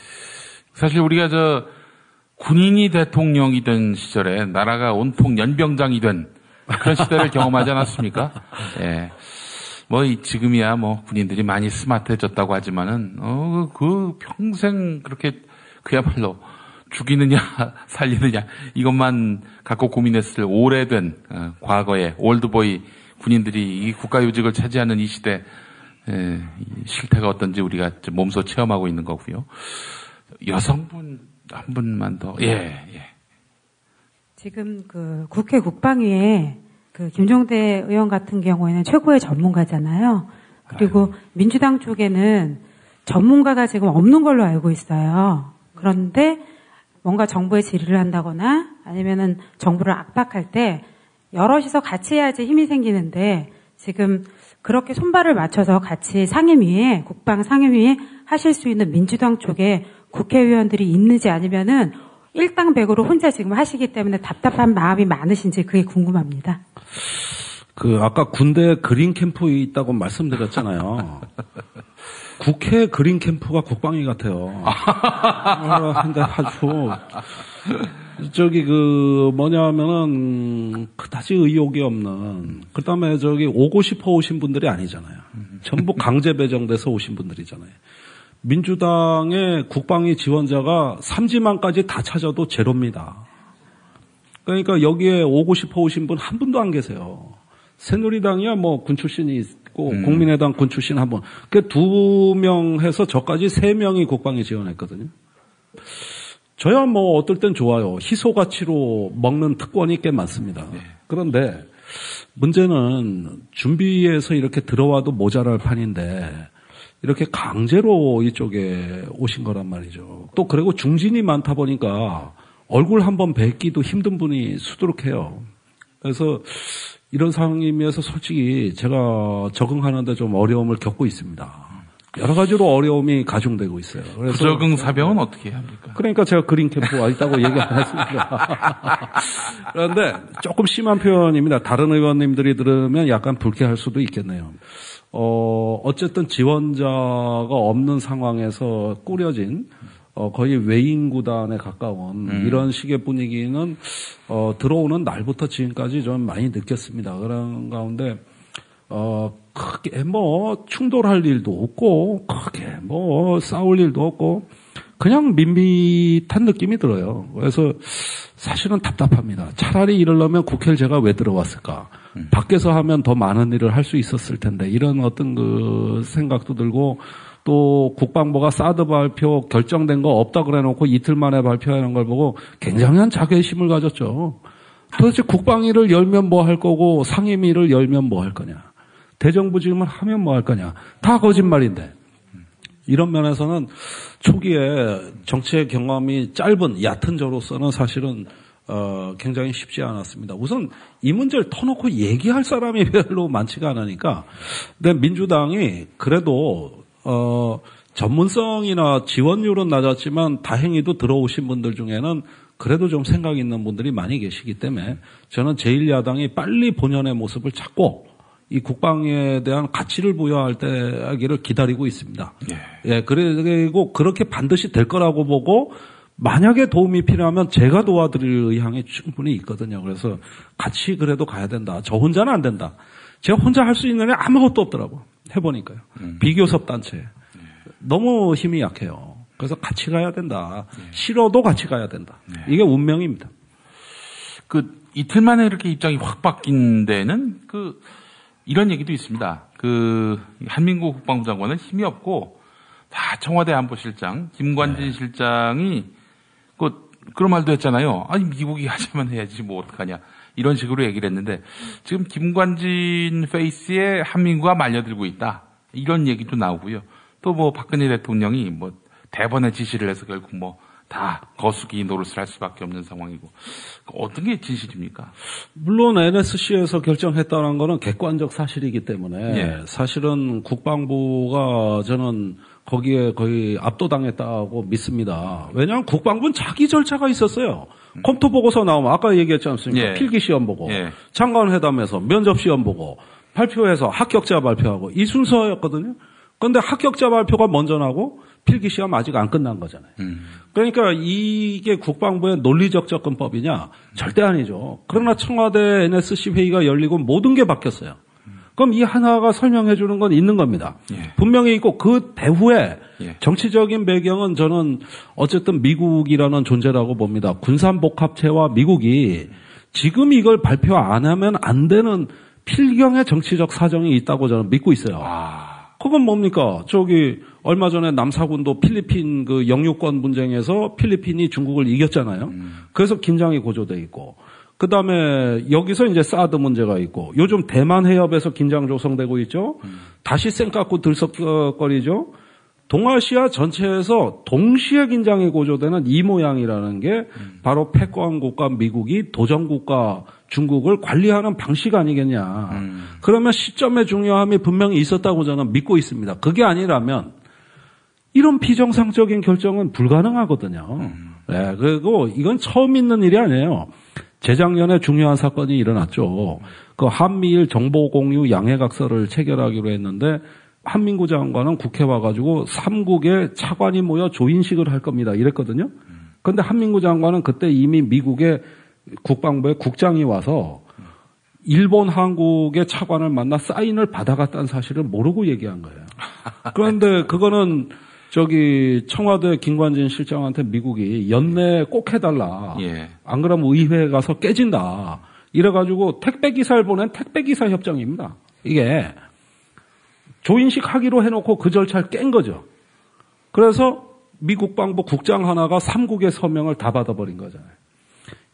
사실 우리가 군인이 대통령이 된 시절에 나라가 온통 연병장이 된 그런 시대를 경험하지 않았습니까? 예. 지금이야 군인들이 많이 스마트해졌다고 하지만은, 평생 그렇게 그야말로 죽이느냐, 살리느냐, 이것만 갖고 고민했을 오래된, 과거의 올드보이 군인들이 이 국가요직을 차지하는 이 시대, 실태가 어떤지 우리가 몸소 체험하고 있는 거고요. 여성분 한 분만 더. 예. 지금 국회 국방위에 김종대 의원 같은 경우에는 최고의 전문가잖아요. 그리고 민주당 쪽에는 전문가가 지금 없는 걸로 알고 있어요. 그런데 뭔가 정부에 질의를 한다거나 아니면은 정부를 압박할 때 여럿이서 같이 해야지 힘이 생기는데 지금 그렇게 손발을 맞춰서 같이 상임위에 국방 상임위에 하실 수 있는 민주당 쪽에 국회의원들이 있는지 아니면은 일당백으로 혼자 지금 하시기 때문에 답답한 마음이 많으신지 그게 궁금합니다. 아까 군대 그린 캠프에 있다고 말씀드렸잖아요. 국회 그린 캠프가 국방위 같아요. 근데 아주 뭐냐면은 그다지 의욕이 없는, 그다음에 오고 싶어 오신 분들이 아니잖아요. 전부 강제 배정돼서 오신 분들이잖아요. 민주당의 국방위 지원자가 3지만까지 다 찾아도 제로입니다. 그러니까 여기에 오고 싶어 오신 분 한 분도 안 계세요. 새누리당이야 군 출신이 있고 국민의당 군 출신 한 분. 그 2명 해서 저까지 3명이 국방위 지원했거든요. 저야 어떨 땐 좋아요. 희소가치로 먹는 특권이 꽤 많습니다. 그런데 문제는 준비해서 이렇게 들어와도 모자랄 판인데 이렇게 강제로 이쪽에 오신 거란 말이죠. 또 그리고 중진이 많다 보니까 얼굴 한번 뵙기도 힘든 분이 수두룩해요. 그래서 이런 상황이면서 솔직히 제가 적응하는데 좀 어려움을 겪고 있습니다. 여러 가지로 어려움이 가중되고 있어요. 그래서 부적응 사병은 어떻게 합니까? 그러니까 제가 그린 캠프에 와 있다고 얘기 안 했습니다. 그런데 조금 심한 표현입니다. 다른 의원님들이 들으면 약간 불쾌할 수도 있겠네요. 어쨌든 지원자가 없는 상황에서 꾸려진 거의 외인 구단에 가까운 이런 식의 분위기는 들어오는 날부터 지금까지 좀 많이 느꼈습니다. 그런 가운데 크게 충돌할 일도 없고 크게 싸울 일도 없고 그냥 밋밋한 느낌이 들어요. 그래서 사실은 답답합니다. 차라리 이러려면 국회를 제가 왜 들어왔을까? 밖에서 하면 더 많은 일을 할 수 있었을 텐데 이런 어떤 생각도 들고 또 국방부가 사드 발표 결정된 거 없다 그래놓고 이틀 만에 발표하는 걸 보고 굉장한 자괴심을 가졌죠. 도대체 국방위를 열면 뭐 할 거고 상임위를 열면 뭐 할 거냐. 대정부질문 하면 뭐 할 거냐. 다 거짓말인데. 이런 면에서는 초기에 정치의 경험이 짧은 얕은 저로서는 사실은 굉장히 쉽지 않았습니다. 우선 이 문제를 터놓고 얘기할 사람이 별로 많지가 않으니까. 근데 민주당이 그래도 전문성이나 지원율은 낮았지만 다행히도 들어오신 분들 중에는 그래도 좀 생각 있는 분들이 많이 계시기 때문에 저는 제1야당이 빨리 본연의 모습을 찾고 이 국방에 대한 가치를 부여할 때기를 기다리고 있습니다. 예, 그리고 그렇게 반드시 될 거라고 보고 만약에 도움이 필요하면 제가 도와드릴 의향이 충분히 있거든요. 그래서 같이 그래도 가야 된다. 저 혼자는 안 된다. 제가 혼자 할 수 있는 게 아무것도 없더라고. 해보니까요. 비교섭 단체. 너무 힘이 약해요. 그래서 같이 가야 된다. 싫어도 같이 가야 된다. 이게 운명입니다. 이틀 만에 이렇게 입장이 확 바뀐 데는 이런 얘기도 있습니다. 한민구 국방부 장관은 힘이 없고 다 청와대 안보실장 김관진 실장이 그런 말도 했잖아요. 아니 미국이 하자면 해야지 뭐 어떡하냐 이런 식으로 얘기를 했는데 지금 김관진 페이스에 한민구가 말려들고 있다 이런 얘기도 나오고요. 또 뭐 박근혜 대통령이 뭐 대번에 지시를 해서 결국 뭐 다 거수기 노릇을 할 수밖에 없는 상황이고 어떤 게 진실입니까? 물론 NSC에서 결정했다는 거는 객관적 사실이기 때문에 사실은 국방부가 저는 거기에 거의 압도당했다고 믿습니다. 왜냐하면 국방부는 자기 절차가 있었어요. 컴퓨터 보고서 나오면 아까 얘기했지 않습니까? 필기 시험 보고 장관회담에서 면접 시험 보고 발표해서 합격자 발표하고 이 순서였거든요. 그런데 합격자 발표가 먼저 나고 필기 시험 아직 안 끝난 거잖아요. 그러니까 이게 국방부의 논리적 접근법이냐? 절대 아니죠. 그러나 청와대 NSC 회의가 열리고 모든 게 바뀌었어요. 그럼 이 하나가 설명해 주는 건 있는 겁니다. 분명히 있고 그 배후에 정치적인 배경은 저는 어쨌든 미국이라는 존재라고 봅니다. 군산복합체와 미국이 지금 이걸 발표 안 하면 안 되는 필경의 정치적 사정이 있다고 저는 믿고 있어요. 그건 뭡니까? 얼마 전에 남사군도 필리핀 영유권 분쟁에서 필리핀이 중국을 이겼잖아요. 그래서 긴장이 고조돼 있고. 그 다음에 여기서 이제 사드 문제가 있고. 요즘 대만 해협에서 긴장 조성되고 있죠. 다시 쌩깎고 들썩거리죠. 동아시아 전체에서 동시에 긴장이 고조되는 이 모양이라는 게 바로 패권국가 미국이 도전국가 중국을 관리하는 방식 아니겠냐. 그러면 시점의 중요함이 분명히 있었다고 저는 믿고 있습니다. 그게 아니라면 이런 비정상적인 결정은 불가능하거든요. 네, 그리고 이건 처음 있는 일이 아니에요. 재작년에 중요한 사건이 일어났죠. 한미일 정보공유 양해각서를 체결하기로 했는데 한민구 장관은 국회 와가지고 3국의 차관이 모여 조인식을 할 겁니다. 이랬거든요. 그런데 한민구 장관은 그때 이미 미국의 국방부의 국장이 와서 일본, 한국의 차관을 만나 사인을 받아갔다는 사실을 모르고 얘기한 거예요. 그런데 그거는 청와대 김관진 실장한테 미국이 연내 꼭 해달라. 안 그러면 의회에 가서 깨진다. 이래가지고 택배기사를 보낸 택배기사 협정입니다. 이게 조인식 하기로 해놓고 그 절차를 깬 거죠. 그래서 미 국방부 국장 하나가 3국의 서명을 다 받아버린 거잖아요.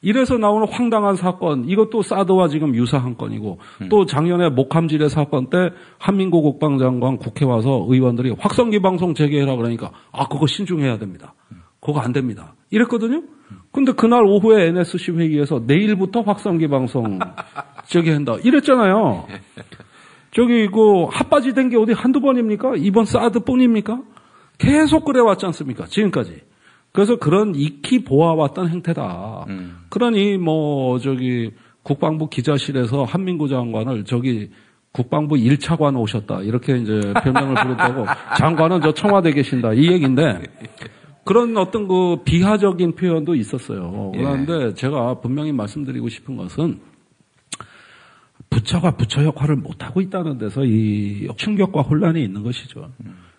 이래서 나오는 황당한 사건, 이것도 사드와 지금 유사한 건이고, 또 작년에 목함지뢰 사건 때 한민구 국방장관 국회 와서 의원들이 확성기 방송 재개해라 그러니까, 그거 신중해야 됩니다. 그거 안 됩니다. 이랬거든요? 근데 그날 오후에 NSC 회의에서 내일부터 확성기 방송 재개한다. 이랬잖아요. 핫바지 된 게 어디 한두 번입니까? 이번 사드 뿐입니까? 계속 그래왔지 않습니까? 지금까지. 그래서 그런 익히 보아왔던 행태다. 그러니 국방부 기자실에서 한민구 장관을 국방부 1차관 오셨다. 이렇게 이제 별명을 부른다고 장관은 청와대 계신다. 이 얘기인데 그런 어떤 비하적인 표현도 있었어요. 그런데 제가 분명히 말씀드리고 싶은 것은 부처가 부처 역할을 못하고 있다는 데서 이 충격과 혼란이 있는 것이죠.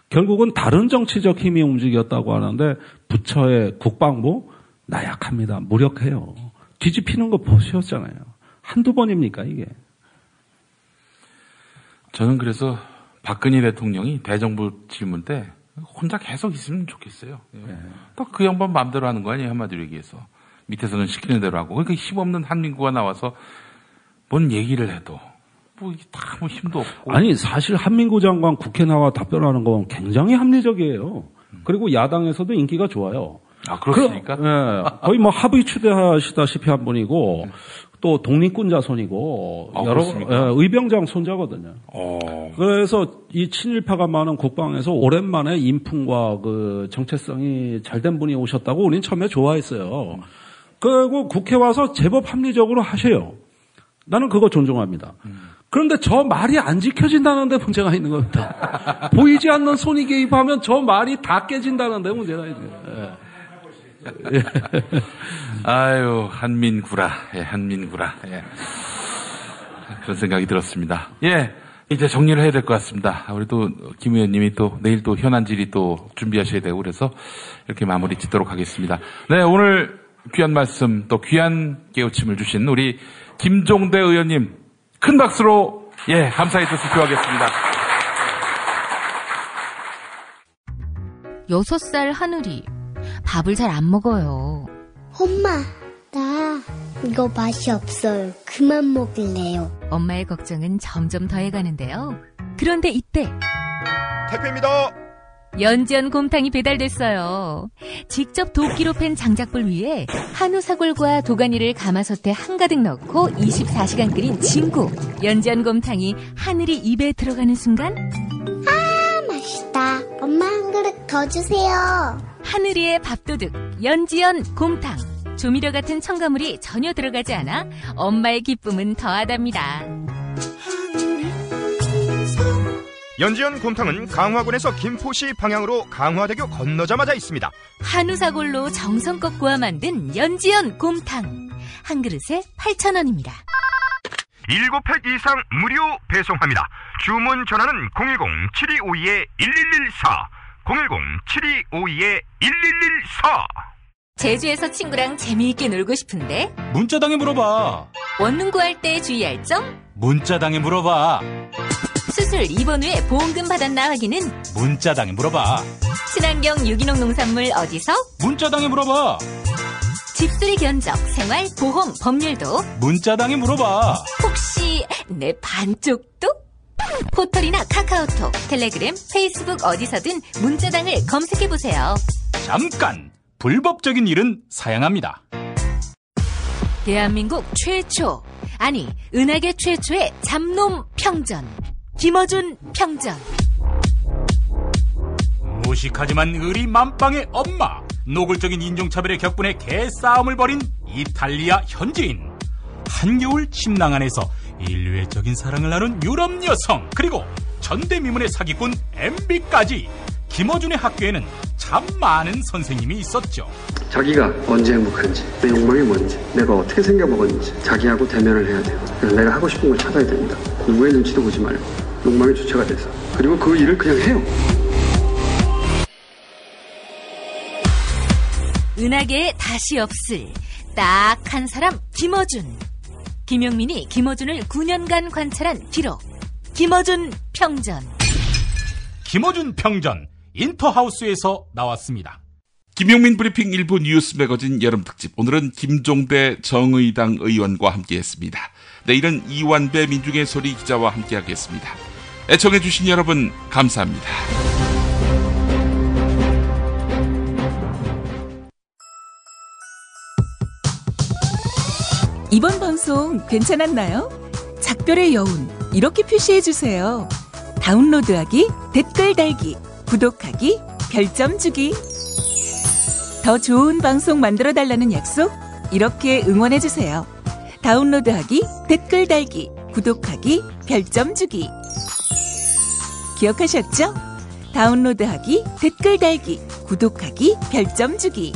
결국은 다른 정치적 힘이 움직였다고 하는데 부처의 국방부 나약합니다. 무력해요. 뒤집히는 거 보셨잖아요. 한두 번입니까 이게. 저는 그래서 박근혜 대통령이 대정부 질문 때 혼자 계속 있으면 좋겠어요. 또 그 양반 마음대로 하는 거 아니에요, 한마디로 얘기해서. 밑에서는 시키는 대로 하고. 그러니까 힘없는 한민구가 나와서 뭔 얘기를 해도 뭐 다 뭐 힘도 없고. 아니 사실 한민구 장관 국회 나와 답변하는 건 굉장히 합리적이에요. 그리고 야당에서도 인기가 좋아요. 아, 그렇습니까? 거의 뭐 합의 추대하시다시피 한 분이고, 또 독립군 자손이고, 여러, 의병장 손자거든요. 그래서 이 친일파가 많은 국방에서 오랜만에 인품과 그 정체성이 잘된 분이 오셨다고 우리는 처음에 좋아했어요. 그리고 국회 와서 제법 합리적으로 하셔요. 나는 그거 존중합니다. 그런데 저 말이 안 지켜진다는 데 문제가 있는 겁니다. 보이지 않는 손이 개입하면 저 말이 다 깨진다는 데 문제가 있어요. 아유, 한민구라. 한민구라. 그런 생각이 들었습니다. 이제 정리를 해야 될 것 같습니다. 우리 또 김 의원님이 또 내일 또 현안질의 또 준비하셔야 되고 그래서 이렇게 마무리 짓도록 하겠습니다. 네, 오늘 귀한 말씀 또 귀한 깨우침을 주신 우리 김종대 의원님 큰 박수로 감사의 뜻을 표하겠습니다. 6살 하늘이 밥을 잘 안 먹어요. 엄마, 나 이거 맛이 없어요. 그만 먹을래요. 엄마의 걱정은 점점 더해가는데요. 그런데 이때 택배입니다. 연지연 곰탕이 배달됐어요. 직접 도끼로 팬 장작불 위에 한우 사골과 도가니를 가마솥에 한가득 넣고 24시간 끓인 진구. 연지연 곰탕이 하늘이 입에 들어가는 순간 맛있다. 엄마 한 그릇 더 주세요. 하늘이의 밥도둑 연지연 곰탕. 조미료 같은 첨가물이 전혀 들어가지 않아 엄마의 기쁨은 더하답니다. 연지연 곰탕은 강화군에서 김포시 방향으로 강화대교 건너자마자 있습니다. 한우 사골로 정성껏 구워 만든 연지연 곰탕. 한 그릇에 8,000원입니다. 7팩 이상 무료 배송합니다. 주문 전화는 010-7252-1114 010-7252-1114. 제주에서 친구랑 재미있게 놀고 싶은데 문자당에 물어봐. 원룸 구할 때 주의할 점? 문자당에 물어봐. 수술 입원 후에 보험금 받았나 확인은? 문자당에 물어봐. 친환경 유기농 농산물 어디서? 문자당에 물어봐. 집수리 견적, 생활, 보험, 법률도 문자당에 물어봐. 혹시 내 반쪽도? 포털이나 카카오톡, 텔레그램, 페이스북 어디서든 문자당을 검색해보세요. 잠깐! 불법적인 일은 사양합니다. 대한민국 최초, 아니 은하계 최초의 잡놈 평전. 김어준 평전. 무식하지만 의리 만빵의 엄마. 노골적인 인종차별의 격분에 개싸움을 벌인 이탈리아 현지인. 한겨울 침낭 안에서 인류애적인 사랑을 나눈 유럽 여성. 그리고 전대미문의 사기꾼 MB까지. 김어준의 학교에는 참 많은 선생님이 있었죠. 자기가 언제 행복한지, 내 욕망이 뭔지, 내가 어떻게 생겨먹었는지 자기하고 대면을 해야 돼요. 그래서 내가 하고 싶은 걸 찾아야 됩니다. 누구의 눈치도 보지 말고 욕망의 주체가 돼서. 그리고 그 일을 그냥 해요. 은하계에 다시 없을 딱 한 사람 김어준. 김용민이 김어준을 9년간 관찰한 기록. 김어준 평전. 김어준 평전 인터하우스에서 나왔습니다. 김용민 브리핑 일부 뉴스 매거진 여름 특집. 오늘은 김종대 정의당 의원과 함께했습니다. 내일은 이완배 민중의 소리 기자와 함께하겠습니다. 애청해주신 여러분 감사합니다. 이번 방송 괜찮았나요? 작별의 여운 이렇게 표시해주세요. 다운로드하기, 댓글 달기, 구독하기, 별점 주기. 더 좋은 방송 만들어달라는 약속 이렇게 응원해주세요. 다운로드하기, 댓글 달기, 구독하기, 별점 주기. 기억하셨죠? 다운로드하기, 댓글 달기, 구독하기, 별점 주기.